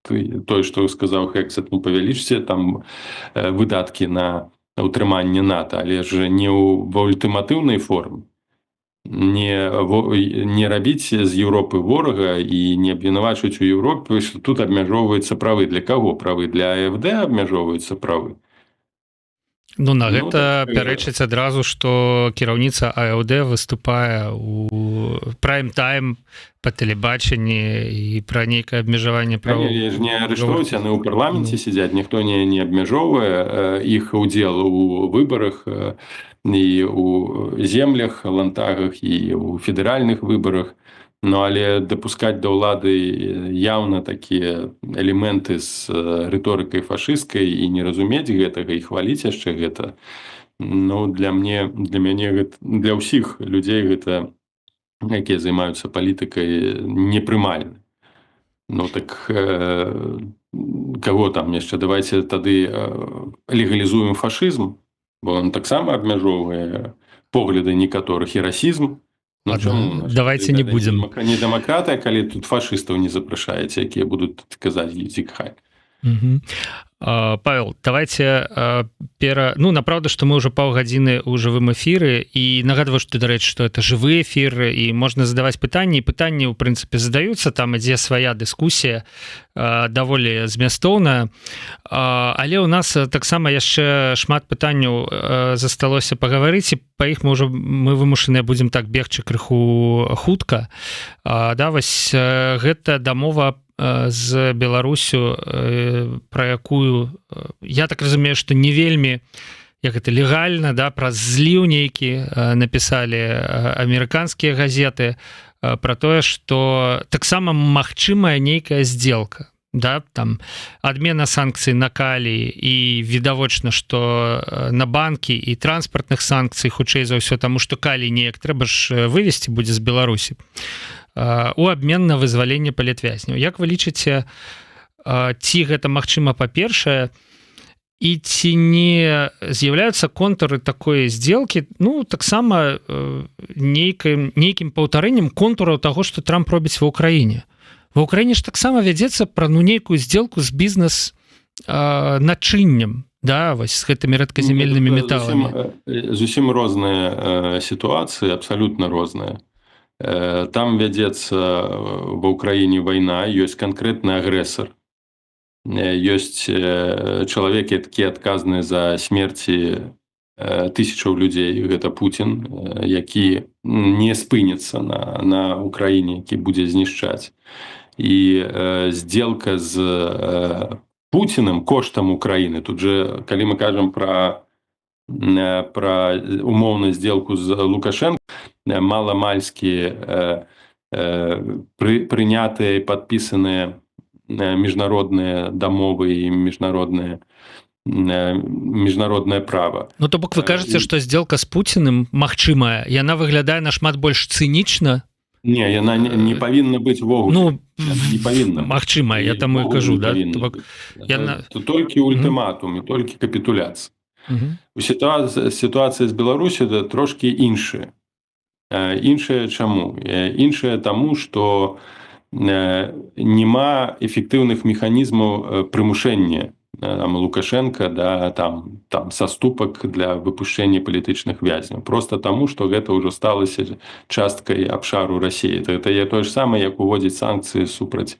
той, што сказаў Хэксет, ну, павялічце там выдаткі на ўтрыманне НАТО, але ж не ва ультыматыўнай форме. Не рабіць з Еўропы ворага і не абвінавачваць у Еўропе, што тут абмяжоўваюцца правы. Для каго правы? Для АФД абмяжоўваюцца правы? Ну, на гэта пярэчыць адразу, што кіраўніца АФД выступае ў прайм-тайм па тэлебачанні і пра нейкае абмежаванне правоў. Ж не арыштуюць, яны ў парламенце сядзяць, ніхто не абмяжоўвае іх удзел у выбарах, і у землях, лантагах, і у федэральных выбарах. Ну, але дапускаць да ўлады яўна такія элементы з рыторыкай фашысцкай і не разумець гэтага, і хваліць яшчэ гэта, ну, для мяне, для ўсіх людзей гэта, якія займаюцца палітыкай, непрымальна. Ну, так каго там яшчэ? Давайте тады легалізуем фашызм, бо он таксама абмяжоўвае погляды некаторых і расізм. Ну, давайте не будем. Не дэмакратыя, калі тут фашыстаў не запрашаеце, якія будуць казаць «зікхай». Павел, давайте ну, направда, што мы ўжо паўгадзіны ў жывым эфіры, і нагадваю, што, дарэчы, што это жывы эфір, і можна задаваць пытанні, і пытанні, ў прынцыпе, задаюцца, там ідзе свая дыскусія, даволі змястоўная, але ў нас таксама яшчэ шмат пытанняў засталося пагаварыць, і па іх мы вымушаныя будзем так бегчы крыху хутка. Да, вось гэта дамова з Беларусю, пра якую, я так разумею, што не вельмі, як гэта, легальна, да, праз зліў нейкі напісалі амерыканскія газеты пра тое, што таксама магчымая нейкая сделка, да, там адмена санкцый на калій, і відавочна, што на банкі і транспартных санкцый, хутчэй за ўсё, таму што калій неяк трэба ж вывезці будзе з Беларусі у абмен на вызваленне палітвязняў. Як вы лічыце, ці гэта магчыма, па-першае, і ці не з'яўляюцца контуры такой сделки, ну таксама нейкім паўтарэннем контураў таго, што Трамп робіць ва ўкраіне. Ва ўкраіне ж таксама вядзецца пра нейкую сделку з бізнес начыннем, да, вось з гэтымі рэдказямельнымі металамі. Зусім розныя сітуацыі, абсалютна розныя. Там вядзецца ва ўкраіне вайна, ёсць канкрэтны агрэсар, ёсць чалавекі, які адказны за смерці тысячаў людзей, гэта Путін, які не спыніцца на ўкраіне, які будзе знішчаць. І сделка з Путіным коштам Украіны, тут же, калі мы кажам пра умоўную сделку з Лукашенко, маламальскі прынятыя і падпісаныя міжнародныя дамовы і міжнароднае права. Ну то бок вы кажаце, што сделка з Пуціным магчымая, яна выглядае нашмат больш цынічна? Не, яна не павінна быць вогуле. Ну, не павінна. Магчыма, я таму і кажу, да? Толькі ультыматум і толькі капітуляцыя. У сітуацыі з Беларусі трошкі іншая. Іншая чаму? Іншая таму, што няма эфектыўных механізмаў прымушэння Лукашенко да саступак для выпушчэння палітычных вязняў. Просто таму, што гэта ўжо сталася часткай абшару Расіі. Гэта тое ж самае, як уводзіць санкцыі супраць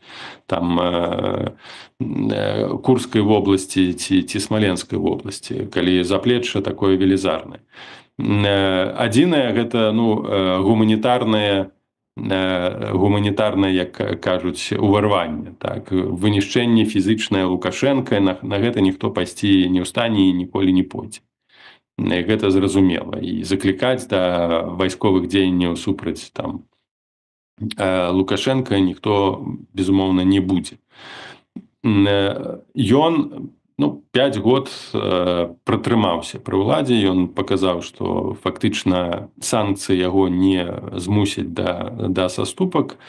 Курскай вобласці ці Смаленскай вобласці, калі заплечча такое велізарнае. Адзінае гэта гуманітарнае, як кажуць, уварванне, так, вынішчэнне фізычнае Лукашенка, на гэта ніхто пайсці не ў стане і ніколі не пойдзе. Гэта зразумела. І заклікаць да вайсковых дзеянняў супраць Лукашенка ніхто, безумоўна, не будзе. Ён 5 год пратрымаўся пры ўладзе, ён паказаў, што фактычна санкцыі яго не змусяць да саступак.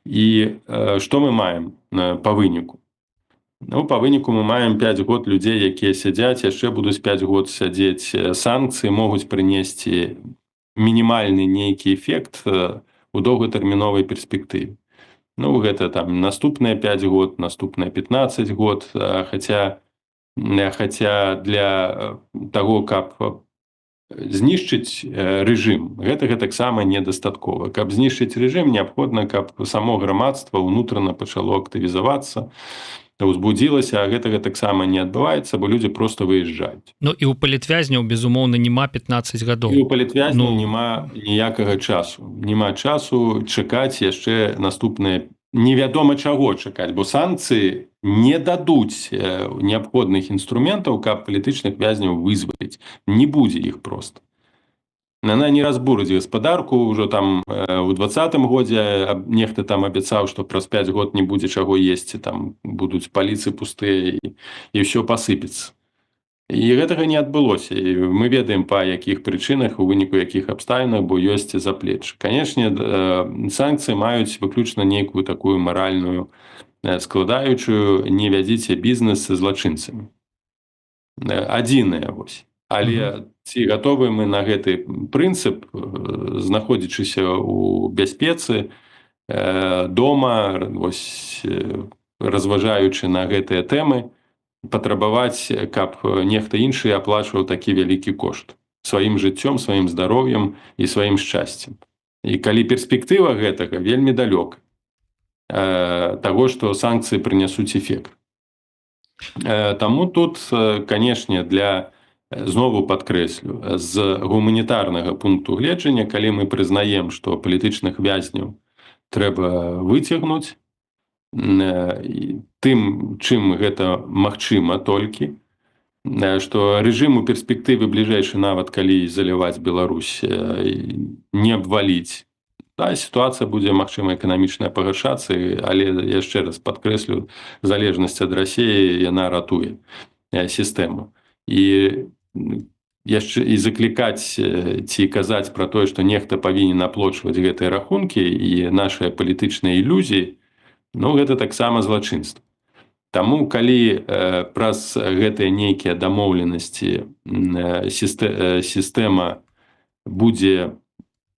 І што мы маем па выніку? Па выніку мы маем 5 год людзей, якія сядзяць, яшчэ будуць 5 год сядзець. Санкцыі могуць прынесці мінімальны нейкі эфект у доўгатэрміновай перспектыве. Гэта наступныя 5 год, наступныя 15 год, хаця для таго, каб знішчыць рэжым, гэтага таксама недастаткова. Каб знішчыць рэжым, неабходна, каб само грамадства ўнутрана пачало актывізавацца, узбудзілася, а гэтага таксама не адбываецца, бо людзі проста выязджаюць. Ну і ў палітвязняў, безумоўна, няма 15 гадоў. І ў палітвязняў няма ніякага часу. Няма часу чакаць яшчэ наступныя, невядома чаго чакаць, бо санкцыі не дадуць неабходных інструментаў, каб палітычных вязняў вызваліць. Не будзе іх проста. Яна не разбурыць гаспадарку, ўжо у 2020 годзе нехта абяцаў, што праз 5 год не будзе чаго есці, будуць паліцы пустыя і ўсё пасыпецца. І гэтага не адбылося. І мы ведаем, па якіх прычынах, у выніку якіх абставінах, бо ёсць заплечы. Канешне, санкцыі маюць выключна нейкую такую маральную складаючую, не вядзіце бізнес з злачынцамі. Адзінае вось. Але ці гатовы мы на гэты прынцып, знаходзячыся ў бяспецы, дома, разважаючы на гэтыя тэмы, патрабаваць, каб нехта іншы аплачваў такі вялікі кошт сваім жыццём, сваім здароўем і сваім шчасцем. І калі перспектыва гэтага вельмі далёка таго, што санкцыі прынясуць эфект. Таму тут, канешне, знову падкрэслю, з гуманітарнага пункту гледжання, калі мы прызнаем, што палітычных вязняў трэба выцягнуць, тым, чым гэта магчыма толькі, што рэжым у перспектыве бліжэйшы, нават калі заліваць Беларусь, не абваліць. Сітуацыя будзе, магчыма, эканамічная пагаршацца, але яшчэ раз падкрэслю, залежнасць ад Расіі, яна ратуе сістэму. І заклікаць ці казаць пра тое, што нехта павінен аплочваць гэтыя рахункі і нашыя палітычныя ілюзіі, гэта таксама злачынства. Таму калі праз гэтыя нейкія дамоўленасці сістэма будзе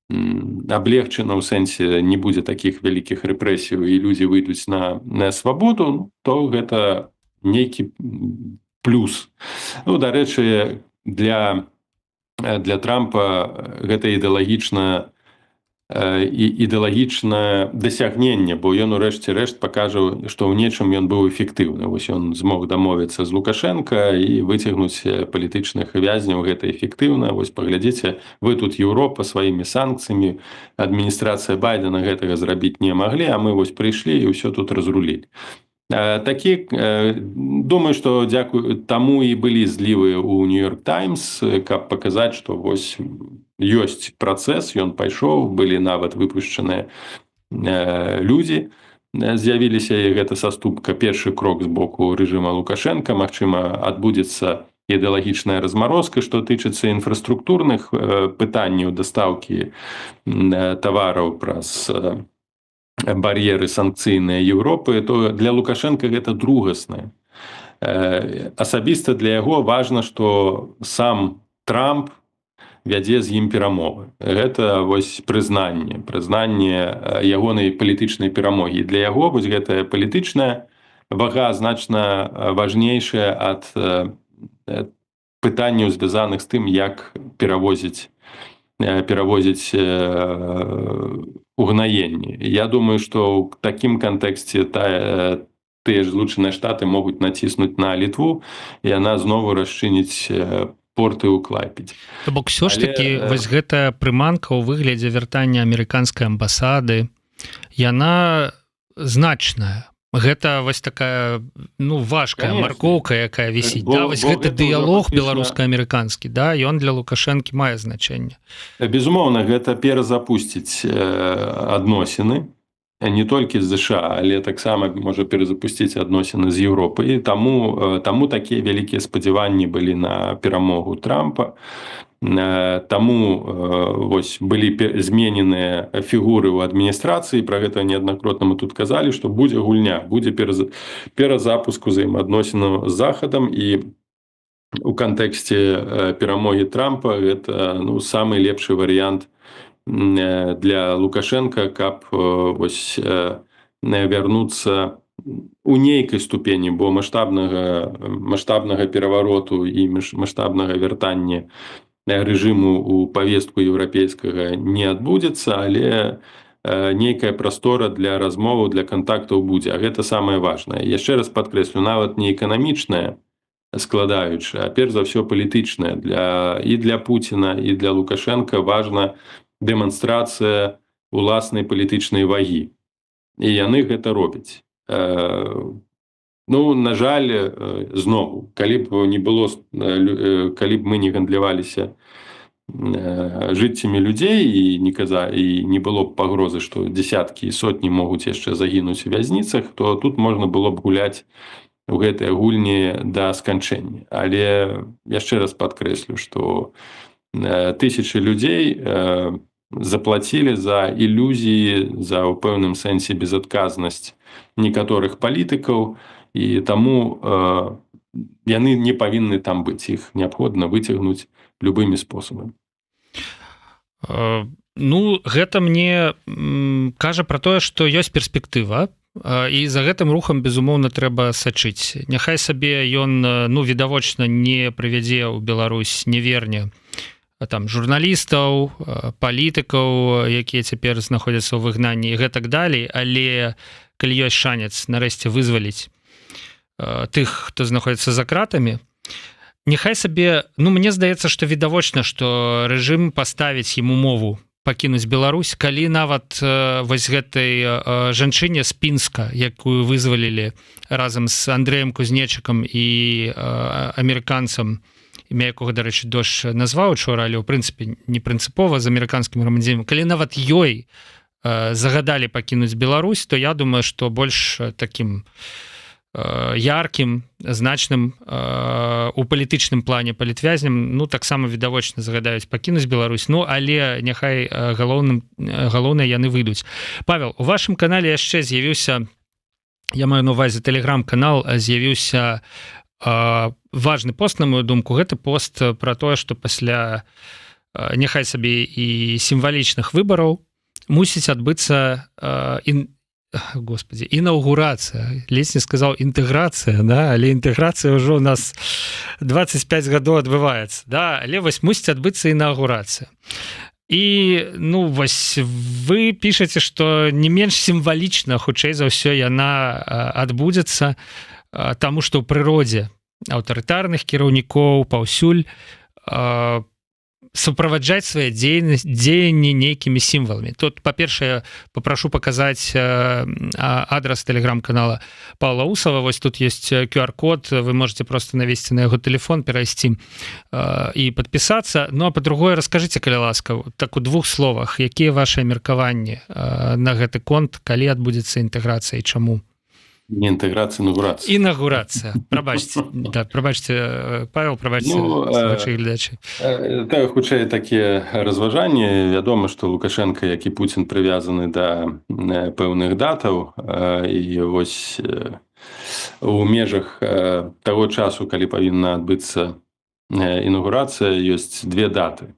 аблегчана ў сэнсе не будзе такіх вялікіх рэпрэсіяў і людзі выйдуць на свабоду, то гэта нейкі плюс. Ну, дарэчы, для Трампа гэта ідэалагічнае дасягненне, бо ён урэшце рэшт пакажа, што ў нечым ён быў эфектыўны. Вось ён змог дамовіцца з Лукашенка і выцягнуць палітычных вязняў, гэта эфектыўна. Вось паглядзіце, вы тут Еўропа сваімі санкцыямі, адміністрацыя Байдена гэтага зрабіць не маглі, а мы вось прыйшлі і ўсё тут разрулілі. Такі, думаю, што дзякую таму і былі злівы ў Нью-Йорк Таймс, каб паказаць, што вось ёсць працэс, ён пайшоў, былі нават выпушчаныя людзі, з'явіліся, і гэта саступка, першы крок з боку рэжыма Лукашенка, магчыма, адбудзецца ідэалагічная размарозка, што тычыцца інфраструктурных пытанняў дастаўкі тавараў праз бар'еры санкцыйныя Еўропы, то для Лукашенка гэта другаснае. Асабіста для яго важна, што сам Трамп вядзе з ім перамовы. Гэта вось прызнанне ягонай палітычнай перамогі. Для яго вось гэтая палітычная вага значна важнейшая ад пытанняў, звязаных з тым, як перавозіць угнаенні. Я думаю, што ў такім кантэксце тыя ж Злучаныя Штаты могуць націснуць на Літву, і яна знову расчыніць порты ў Клайпедзе. То бок ўсё ж такі вось гэтая прыманка ў выглядзе вяртання амерыканскай амбасады, яна значная. Гэта вось такая, ну, важкая маркоўка, якая вісіць. Да, вось гэты дыялог беларуска-амерыканскі, да, ён для Лукашэнкі мае значэнне. Безумоўна, гэта перазапусціць адносіны, не толькі з США, але таксама можа перазапусціць адносіны з Еўропай. Таму такія вялікія спадзяванні былі на перамогу Трампа. Таму вось былі змененыя фігуры ў адміністрацыі, пра гэта неаднакратна мы тут казалі, што будзе гульня, будзе перазапуск узаемаадносінаў з Захадам, і у кантэксце перамогі Трампа гэта, ну, самы лепшы варыянт для Лукашенка, каб вось вярнуцца у нейкай ступені, бо маштабнага перавароту і маштабнага вяртання рэжыму ў павестку еўрапейскага не адбудзецца, але нейкая прастора для размоваў, для кантактаў будзе, а гэта самае важнае. Яшчэ раз падкрэслю, нават не эканамічная складаючая, а перш за ўсё палітычная. І для Пуціна, і для Лукашенка важна дэманстрацыя уласнай палітычнай вагі. І яны гэта робяць. Ну, на жаль, знову, калі б мы не гандляваліся жыццямі людзей і не было б пагрозы, што дзесяткі і сотні могуць яшчэ загінуць у вязніцах, то тут можна было б гуляць у гэтыя гульні да сканчэння. Але яшчэ раз падкрэслю, што тысячы людзей заплацілі за ілюзіі, за ў пэўным сэнсе безадказнасць некаторых палітыкаў, і таму яны не павінны там быць, іх неабходна выцягнуць любымі спосабамі. Ну, гэта мне кажа пра тое, што ёсць перспектыва, і за гэтым рухам, безумоўна, трэба сачыць. Няхай сабе ён, ну, відавочна не прывядзе ў Беларусь, не верне там журналістаў, палітыкаў, якія цяпер знаходзяцца ў выгнанні і гэтак далей, але калі ёсць шанец нарэшце вызваліць тых, хто знаходзіцца за кратамі, няхай сабе, ну, мне здаецца, што відавочна, што рэжым паставіць ім умову пакінуць Беларусь, калі нават вось гэтай жанчыне з Пінска, якую вызвалілі разам з Андрэем Кузнечыкам і амерыканцам, імя якога, дарэчы, Дождж назваў учора, але ў прынцыпе не прынцыпова з амерыканскім грамадзянінам, калі нават ёй загадалі пакінуць Беларусь, то я думаю, што больш такім яркім, значным у палітычным плане палітвязням, ну, таксама відавочна загадаюць пакінуць Беларусь, ну, але няхай галоўнае яны выйдуць. Павел, у вашым канале яшчэ з'явіўся я маю на увазе телеграм-канал, з'явіўся важны пост, на мою думку. Гэта пост про тое, што пасля няхай сабе і сімвалічных выбараў мусіць адбыцца інаўгурацыя, ледзь не сказаў інтэграцыя, да? Але інтэграцыя ўжо у нас 25 гадоў адбываецца, да? Але вось мусіць адбыцца інаўгурацыя. І ну вось вы пішаце, што не менш сімвалічна, хутчэй за ўсё яна адбудзецца, таму што ў прыродзе аўтарытарных кіраўнікоў паўсюль суправаджаць свае дзеянні нейкімі сімваламі. Тут, па-першае, папрашу паказаць адрас тэлеграм-канала Паўла Усава. Вось тут есть QR-код, вы можете просто навесці на яго тэлефон, перайсці і падпісацца. Ну, а па-другое, раскажыце, калі ласка, так у 2 словах, якія вашыя меркаванні на гэты конт, калі адбудзецца інтэграцыя і чаму? Не інтэграцыя, інаўгурацыя. Інаўгурацыя. Прабачце, да, прабачце, Павел, прабачце, вашы гледачы. Так, хутчэй такія разважанні. Вядома, што Лукашенко, як і Пуцін, прывязаны да пэўных датаў. І вось у межах таго часу, калі павінна адбыцца інаўгурацыя, ёсць 2 даты,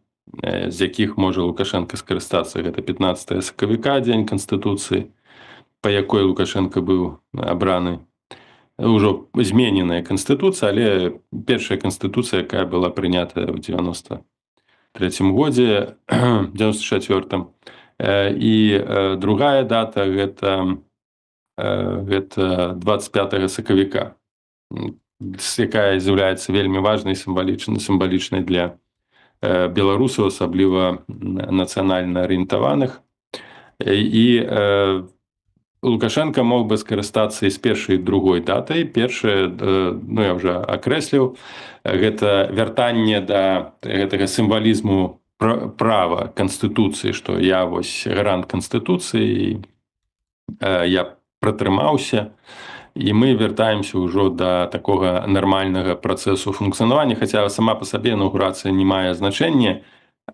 з якіх можа Лукашенко скарыстацца. Гэта 15 сакавіка, дзень Канстытуцыі, па якой Лукашенко быў абраны. Ужо змененая Канстытуцыя, але першая Канстытуцыя, якая была прынята ў 93-м годзе, 94-м. І другая дата гэта 25 сакавіка, якая з'яўляецца вельмі важнай і сімвалічнай для беларусаў, асабліва нацыянальна арыентаваных. І Лукашенко мог бы скарыстацца і з першай і другой датай. Першая, ну я ўжо акрэсліў, гэта вяртанне да гэтага сімвалізму права Канстытуцыі, што я вось гарант Канстытуцыі, я пратрымаўся, і мы вяртаемся ўжо да такога нармальнага працэсу функцыянавання, хаця сама па сабе інаўгурацыя не мае значэння,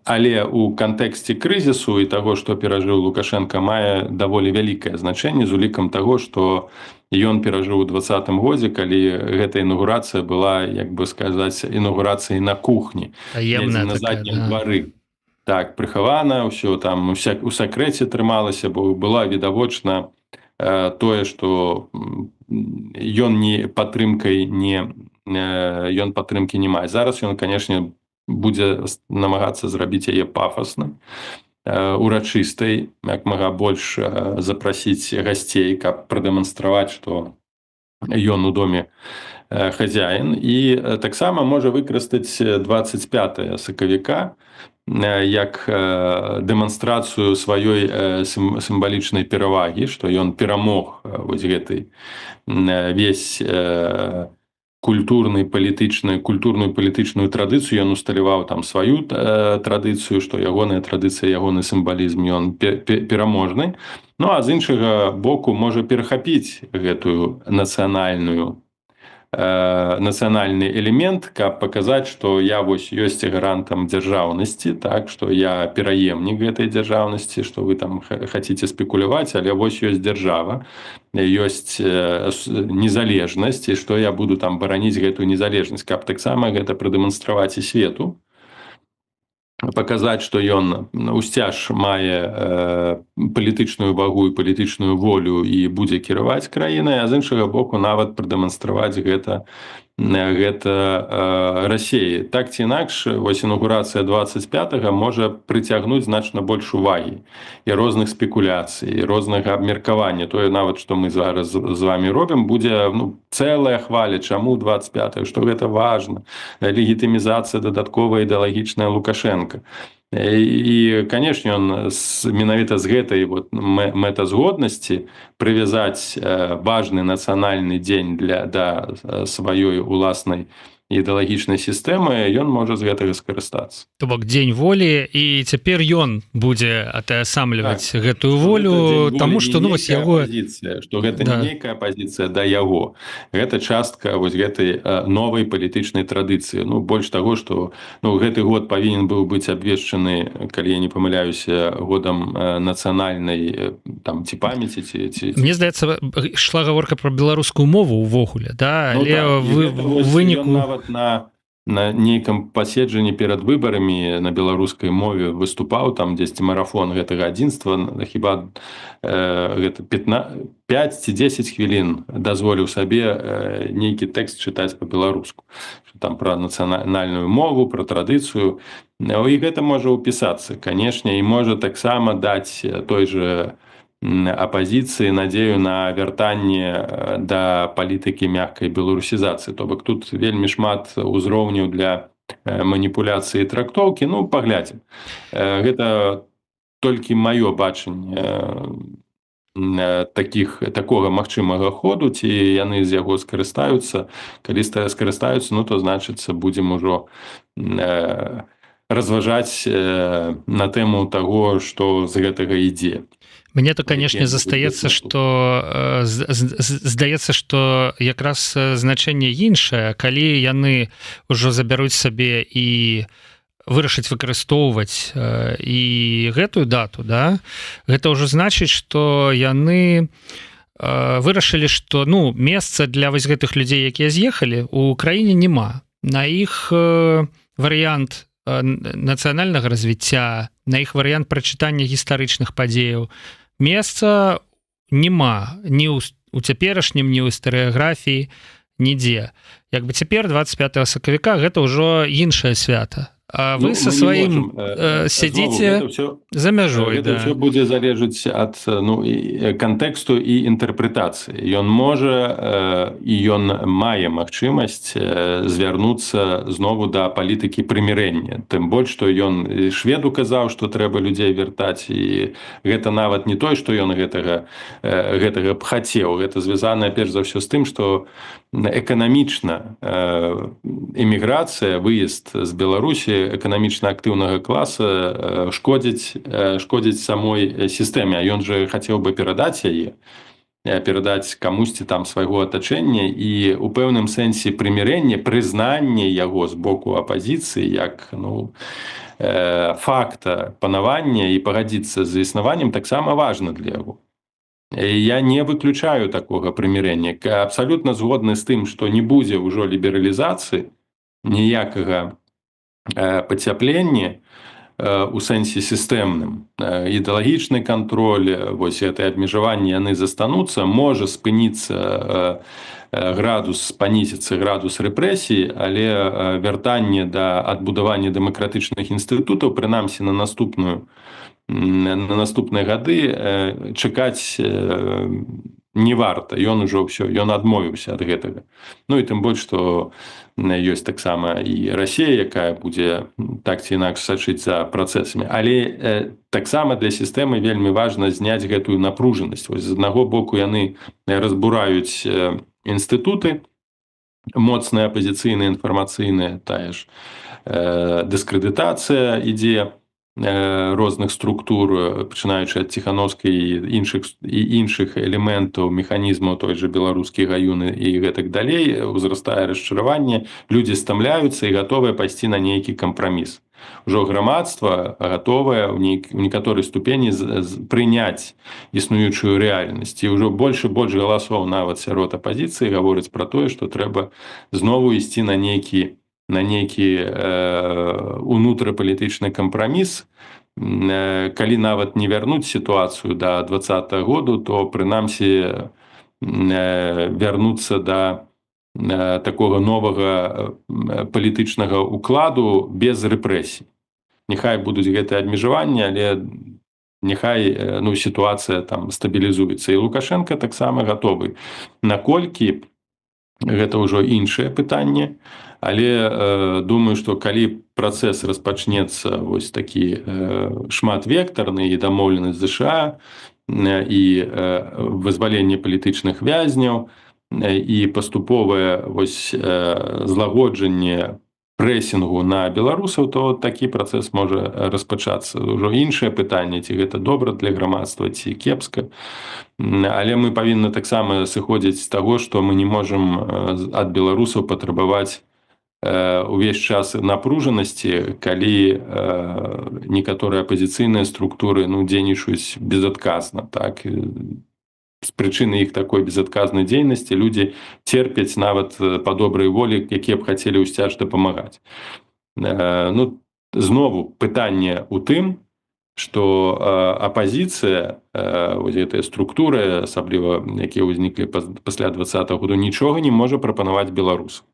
але ў кантэксце крызісу і таго, што перажыў Лукашенко, мае даволі вялікае значэнне з улікам таго, што ён перажыў у 20-м годзе, калі гэта інаўгурацыя была, як бы сказаць, інаўгурацыяй на кухні, на заднім двары. Так, прыхавана, ўсё там у сакрэце трымалася, бо была відавочна тое, што ён падтрымкі не мае. Зараз ён, канешне, будзе намагацца зрабіць яе пафаснай, урачыстай, як мага больш запрасіць гасцей, каб прадэманстраваць, што ён у доме хазяін. І таксама можа выкарыстаць 25 сакавіка як дэманстрацыю сваёй сімвалічнай перавагі, што ён перамог вось гэтай весь культурную палітычную традыцыю, ён усталяваў там сваю традыцыю, што ягоная традыцыя, ягоны сімвалізм, ён пераможны. Ну, а з іншага боку можа перахапіць гэтую нацыянальны элемент, каб паказаць, што я вось ёсць гарантам дзяржаўнасці, так, што я пераемнік гэтай дзяржаўнасці, што вы там хаціце спекуляваць, але вось ёсць дзяржава, ёсць незалежнасць, і што я буду там бараніць гэтую незалежнасць, каб таксама гэта прадэманстраваць і свету, паказаць, што ён усцяж мае палітычную вагу і палітычную волю і будзе кіраваць краінай, а з іншага боку нават прадэманстраваць гэта Расіі. Так ці інакш, вось інаўгурацыя 25-го можа прыцягнуць значна больш увагі і розных спекуляцый, і рознага абмеркавання. Тое нават, што мы зараз з вами робім, будзе цэлая хваля, чаму 25-е, што гэта важна, легітымізацыя дадатковая ідэалагічная Лукашенка. І, канешне, ён менавіта з гэтай мэтазгоднасці прывязаць важны нацыянальны дзень да сваёй уласнай ідэалагічнай сістэмы, ён можа з гэтага скарыстацца. То бок дзень волі, і цяпер ён будзе атаясамліваць гэтую волю, таму што вось яго пазіцыя, што гэта не нейкая пазіцыя да яго. Гэта частка вось гэтай новай палітычнай традыцыі. Больш таго, што гэты год павінен быў быць абвешчаны, калі я не памыляюся, годам нацыянальнай ці памяці ці... Мне здаецца, ішла гаворка пра беларускую мову ўвогуле, але выніку нават на нейкам паседжанні перад выбарамі на беларускай мове выступаў, там дзесьці марафон гэтага адзінства, хіба гэта 5 ці 10 хвілін дазволіў сабе нейкі тэкст чытаць па-беларуску, там пра нацыянальную мову, пра традыцыю, і гэта можа ўпісацца, канешне, і можа таксама даць той же апозіцыі надзею на вяртанне да палітыкі мяккай беларусізацыі. То бок тут вельмі шмат узроўняў для маніпуляцыі і трактоўкі. Паглядзім. Гэта толькі маё бачанне такога магчымага ходу, ці яны з яго скарыстаюцца. Калі скарыстаюцца, то значыцца будзем ужо разважаць на тэму таго, што з гэтага ідзе. Мне то, канешне, здаецца, што якраз значэнне іншае, калі яны ўжо забяруць сабе і вырашыць выкарыстоўваць і гэтую дату, гэта ўжо значыць, што яны вырашылі, што месца для вось гэтых людзей, якія з'ехалі, у краіне няма. На іх варыянт нацыянальнага развіцця, на іх варыянт прачытання гістарычных падзеяў месца няма ні ў цяперашнім, ні ў гістарыяграфіі, нідзе. Як бы цяпер 25 сакавіка гэта ўжо іншае свята. А вы са сваім сядзіце за мяжой. Гэта ўсё будзе залежыць ад кантэксту і інтэрпрэтацыі. Ён можа і ён мае магчымасць звярнуцца знову да палітыкі прымірэння. Тым больш, што ён шведу казаў, што трэба людзей вяртаць, і гэта нават не той, што ён гэтага б хацеў. Гэта звязана перш за ўсё з тым, што эканамічна эміграцыя, выезд з Беларусі эканамічна актыўнага класа шкодзіць самой сістэме, а ён жа хацеў бы перадаць яе, перадаць камусьці там свайго атачэння, і ў пэўным сэнсе прымірэнне, прызнанне яго з боку апазіцыі як факта панавання і пагадзіцца з існаваннем таксама важна для яго. Я не выключаю такога прымірэння. Абсалютна згодны з тым, што не будзе ўжо лібералізацыі, ніякага пацяплення у сэнсе сістэмным. Ідэалагічны кантроль, вось гэтыя абмежаванні, яны застануцца, можа спыніцца панізіцца градус рэпрэсій, але вяртанне да адбудавання дэмакратычных інстытутаў, прынамсі на наступныя гады, чакаць не варта. Ён ужо ўсё, ён адмовіўся ад гэтага. І тым больш, што ёсць таксама і Расія, якая будзе так ці інакш сачыць за працэсамі. Але таксама для сістэмы вельмі важна зняць гэтую напружанасць. Вось з аднаго боку яны разбураюць інстытуты, моцныя апазіцыйныя, інфармацыйныя, тая ж дыскрэдытацыя ідзе розных структур, пачынаючы ад Ціхановскай і іншых элементаў, механізмаў той же беларускі гаюны і гэтак далей, узрастае расчараванне, людзі стамляюцца і гатовыя пайсці на нейкі кампраміс. Ужо грамадства гатовае ў некаторай ступені прыняць існуючую рэальнасць. І ўжо больш і больш галасоў нават сярод апазіцыі гаворыць пра тое, што трэба знову ісці на нейкі унутрапалітычны кампраміс. Калі нават не вярнуць сітуацыю да 2020 году, то прынамсі вярнуцца да такога новага палітычнага укладу без рэпрэсій. Няхай будуць гэтыя абмежаванні, але няхай сітуацыя там стабілізуецца. І Лукашенко таксама гатовы. Наколькі гэта ўжо іншае пытанне, але думаю, што калі працэс распачнецца вось такі шматвектарны і дамоўленасць ЗША і вызваленне палітычных вязняў, і паступовае злагоджанне прэсінгу на беларусаў, то такі працэс можа распачацца. Ужо іншае пытанне, ці гэта добра для грамадства, ці кепска. Але мы павінны таксама сыходзіць з таго, што мы не можам ад беларусаў патрабаваць увесь час напружанасці, калі некаторыя апазіцыйныя структуры дзейнічаюць безадказна. Так? З прычыны іх такой безадказнай дзейнасці людзі церпяць нават па добрай волі, якія б хацелі ўсцяж дапамагаць. Знову пытанне ў тым, што апазіцыя, гэтыя структуры, асабліва якія ўзніклі пасля 20-го году, нічога не можа прапанаваць беларусам.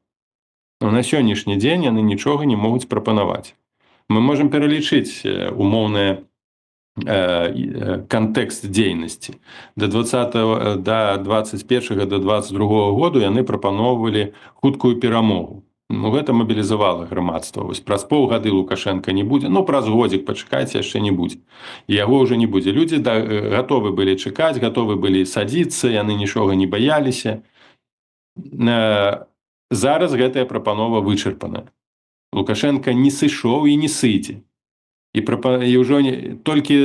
На сённяшні дзень яны нічога не могуць прапанаваць. Мы можам пералічыць умоўныя кантэкст дзейнасці. До 21 до 22 году яны прапаноўвалі хуткую перамогу. Гэта мабілізавала грамадства. Праз паўгады Лукашенка не будзе, праз годзік пачакайце, яшчэ не будзе. І яго ўжо не будзе. Людзі гатовы былі чакаць, гатовы былі садзіцца, яны нічога не баяліся. Зараз гэтая прапанова вычарпаная. Лукашенка не сышоў і не сыдзе. І ўжо толькі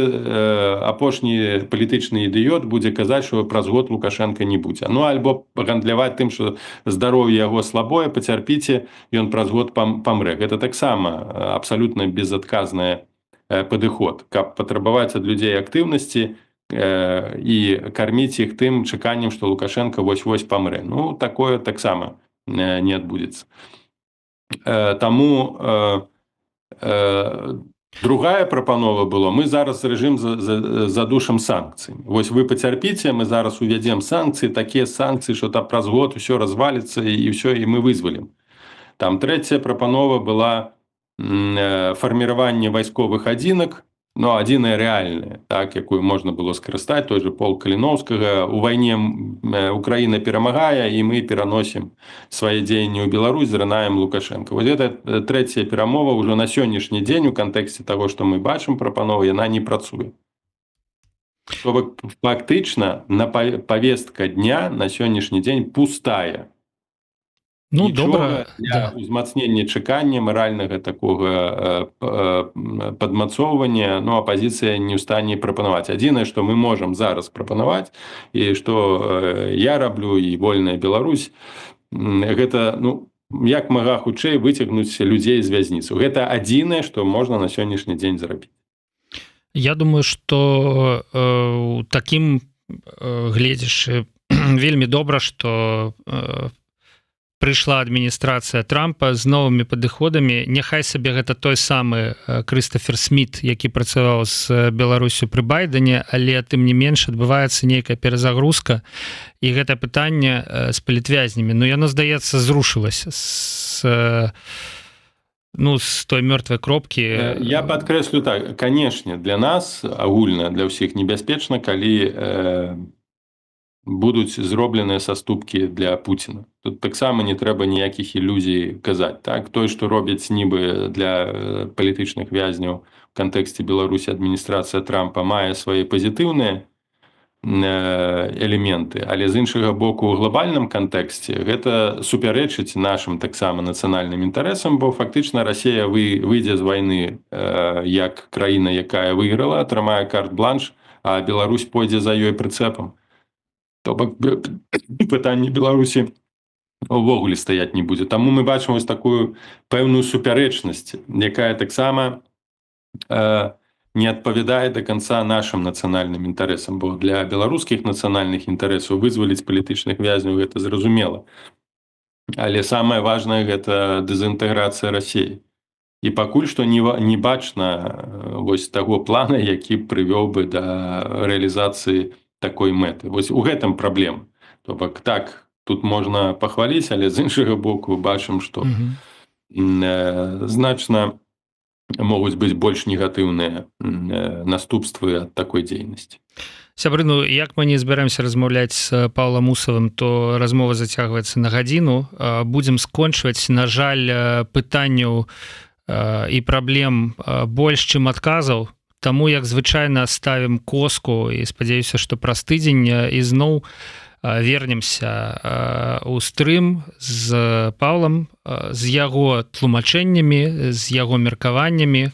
апошні палітычны ідыёт будзе казаць, што праз год Лукашенка не будзе. Альбо гандляваць тым, што здароўе яго слабое, пацярпіце, ён праз год памрэ. Гэта таксама абсалютна безадказны падыход, каб патрабаваць ад людзей актыўнасці і карміць іх тым чаканнем, што Лукашенка вось-вось памрэ. Такое таксама не адбудзецца. Таму другая прапанова была, мы зараз рэжым задушым санкцыямі. Вы пацярпіце, мы зараз увядзем санкцыі, такія санкцыі, што праз год усё разваліцца і ўсё, і мы вызвалім. Трэцяя прапанова была фарміраванне вайсковых адзінак, адзіная рэальная, якую можна было скарыстаць, той же полк Каліноўскага. У вайне Украіна перамагае, і мы пераносім свае дзеянні ў Беларусь, зранаем Лукашенка. Гэта трэцяя перамова ўжо на сённяшні дзень у кантэксце таго, што мы бачым прапанову, яна не працуе. Фактычна, павестка дня на сённяшні дзень пустая. Добра, для узмацнення чакання, маральнага такога падмацоўвання, апазіцыя не ў стане прапанаваць. Адзінае, што мы можам зараз прапанаваць, і што я раблю, і вольная Беларусь, гэта, як мага хутчэй выцягнуць людзей з вязніцу. Гэта адзінае, што можна на сённяшні дзень зрабіць. Я думаю, што такім гледзячы вельмі добра, што прыйшла адміністрацыя Трампа з новымі падыходамі. Няхай сабе гэта той самы Крыстафер Сміт, які працаваў з Беларусю пры Байдене, але тым не менш адбываецца нейкая перазагрузка, і гэта пытанне з палітвязнямі. Яно, здаецца, зрушылася з той мёртвай кропкі. Я падкрэслю так, канешне, для нас агульна, для ўсіх небяспечна, калі будуць зробленыя саступкі для Пуціна. Тут таксама не трэба ніякіх ілюзій казаць. Той, што робяць нібы для палітычных вязняў у кантэксце Беларусі адміністрацыя Трампа, мае свае пазітыўныя элементы, але з іншага боку у глобальным кантэксце гэта супярэчыць нашым таксама нацыянальным інтарэсам, бо фактычна Расія выйдзе з вайны як краіна, якая выйграла, атрымае карт-бланш, а Беларусь пойдзе за ёй прыцэпам. То бок пытанне Беларусі увогуле стаяць не будзе. Таму мы бачым вось такую пэўную супярэчнасць, якая таксама не адпавядае да канца нашым нацыянальным інтарэсам, бо для беларускіх нацыянальных інтарэсаў вызваліць палітычных вязняў гэта зразумела. Але самае важнае гэта дэзінтэграцыя Расіі. І пакуль што не бачна вось таго плана, які прывёў бы да рэалізацыі такой мэты. Вось у гэтым праблема. То бок так, тут можна пахваліць, але з іншага боку бачым, што значна могуць быць больш негатыўныя наступствы ад такой дзейнасці. Сябры, як мы не збіраемся размаўляць з Паўлам Усавым, то размова зацягваецца на гадзіну. Будзем скончваць, на жаль, пытанняў і праблем больш, чым адказаў. Таму, як звычайна, ставім коску і спадзяюся, што праз тыдзень ізноў вернемся у стрым з Паўлам, з яго тлумачэннямі, з яго меркаваннямі,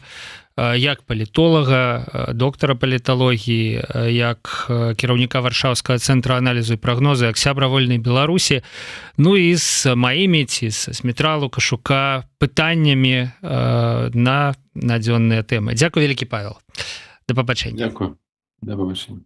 як палітолага, доктара паліталогіі, як кіраўніка Варшаўскага цэнтра аналізу і прагнозу, як сябра вольнай Беларусі, ну і з маімі ці з Дмітра Лукашука пытаннямі на надзённыя тэмы. Дзякуй вялікі, Павел. Да пабачэння. Дзякуй. Да пабачэння.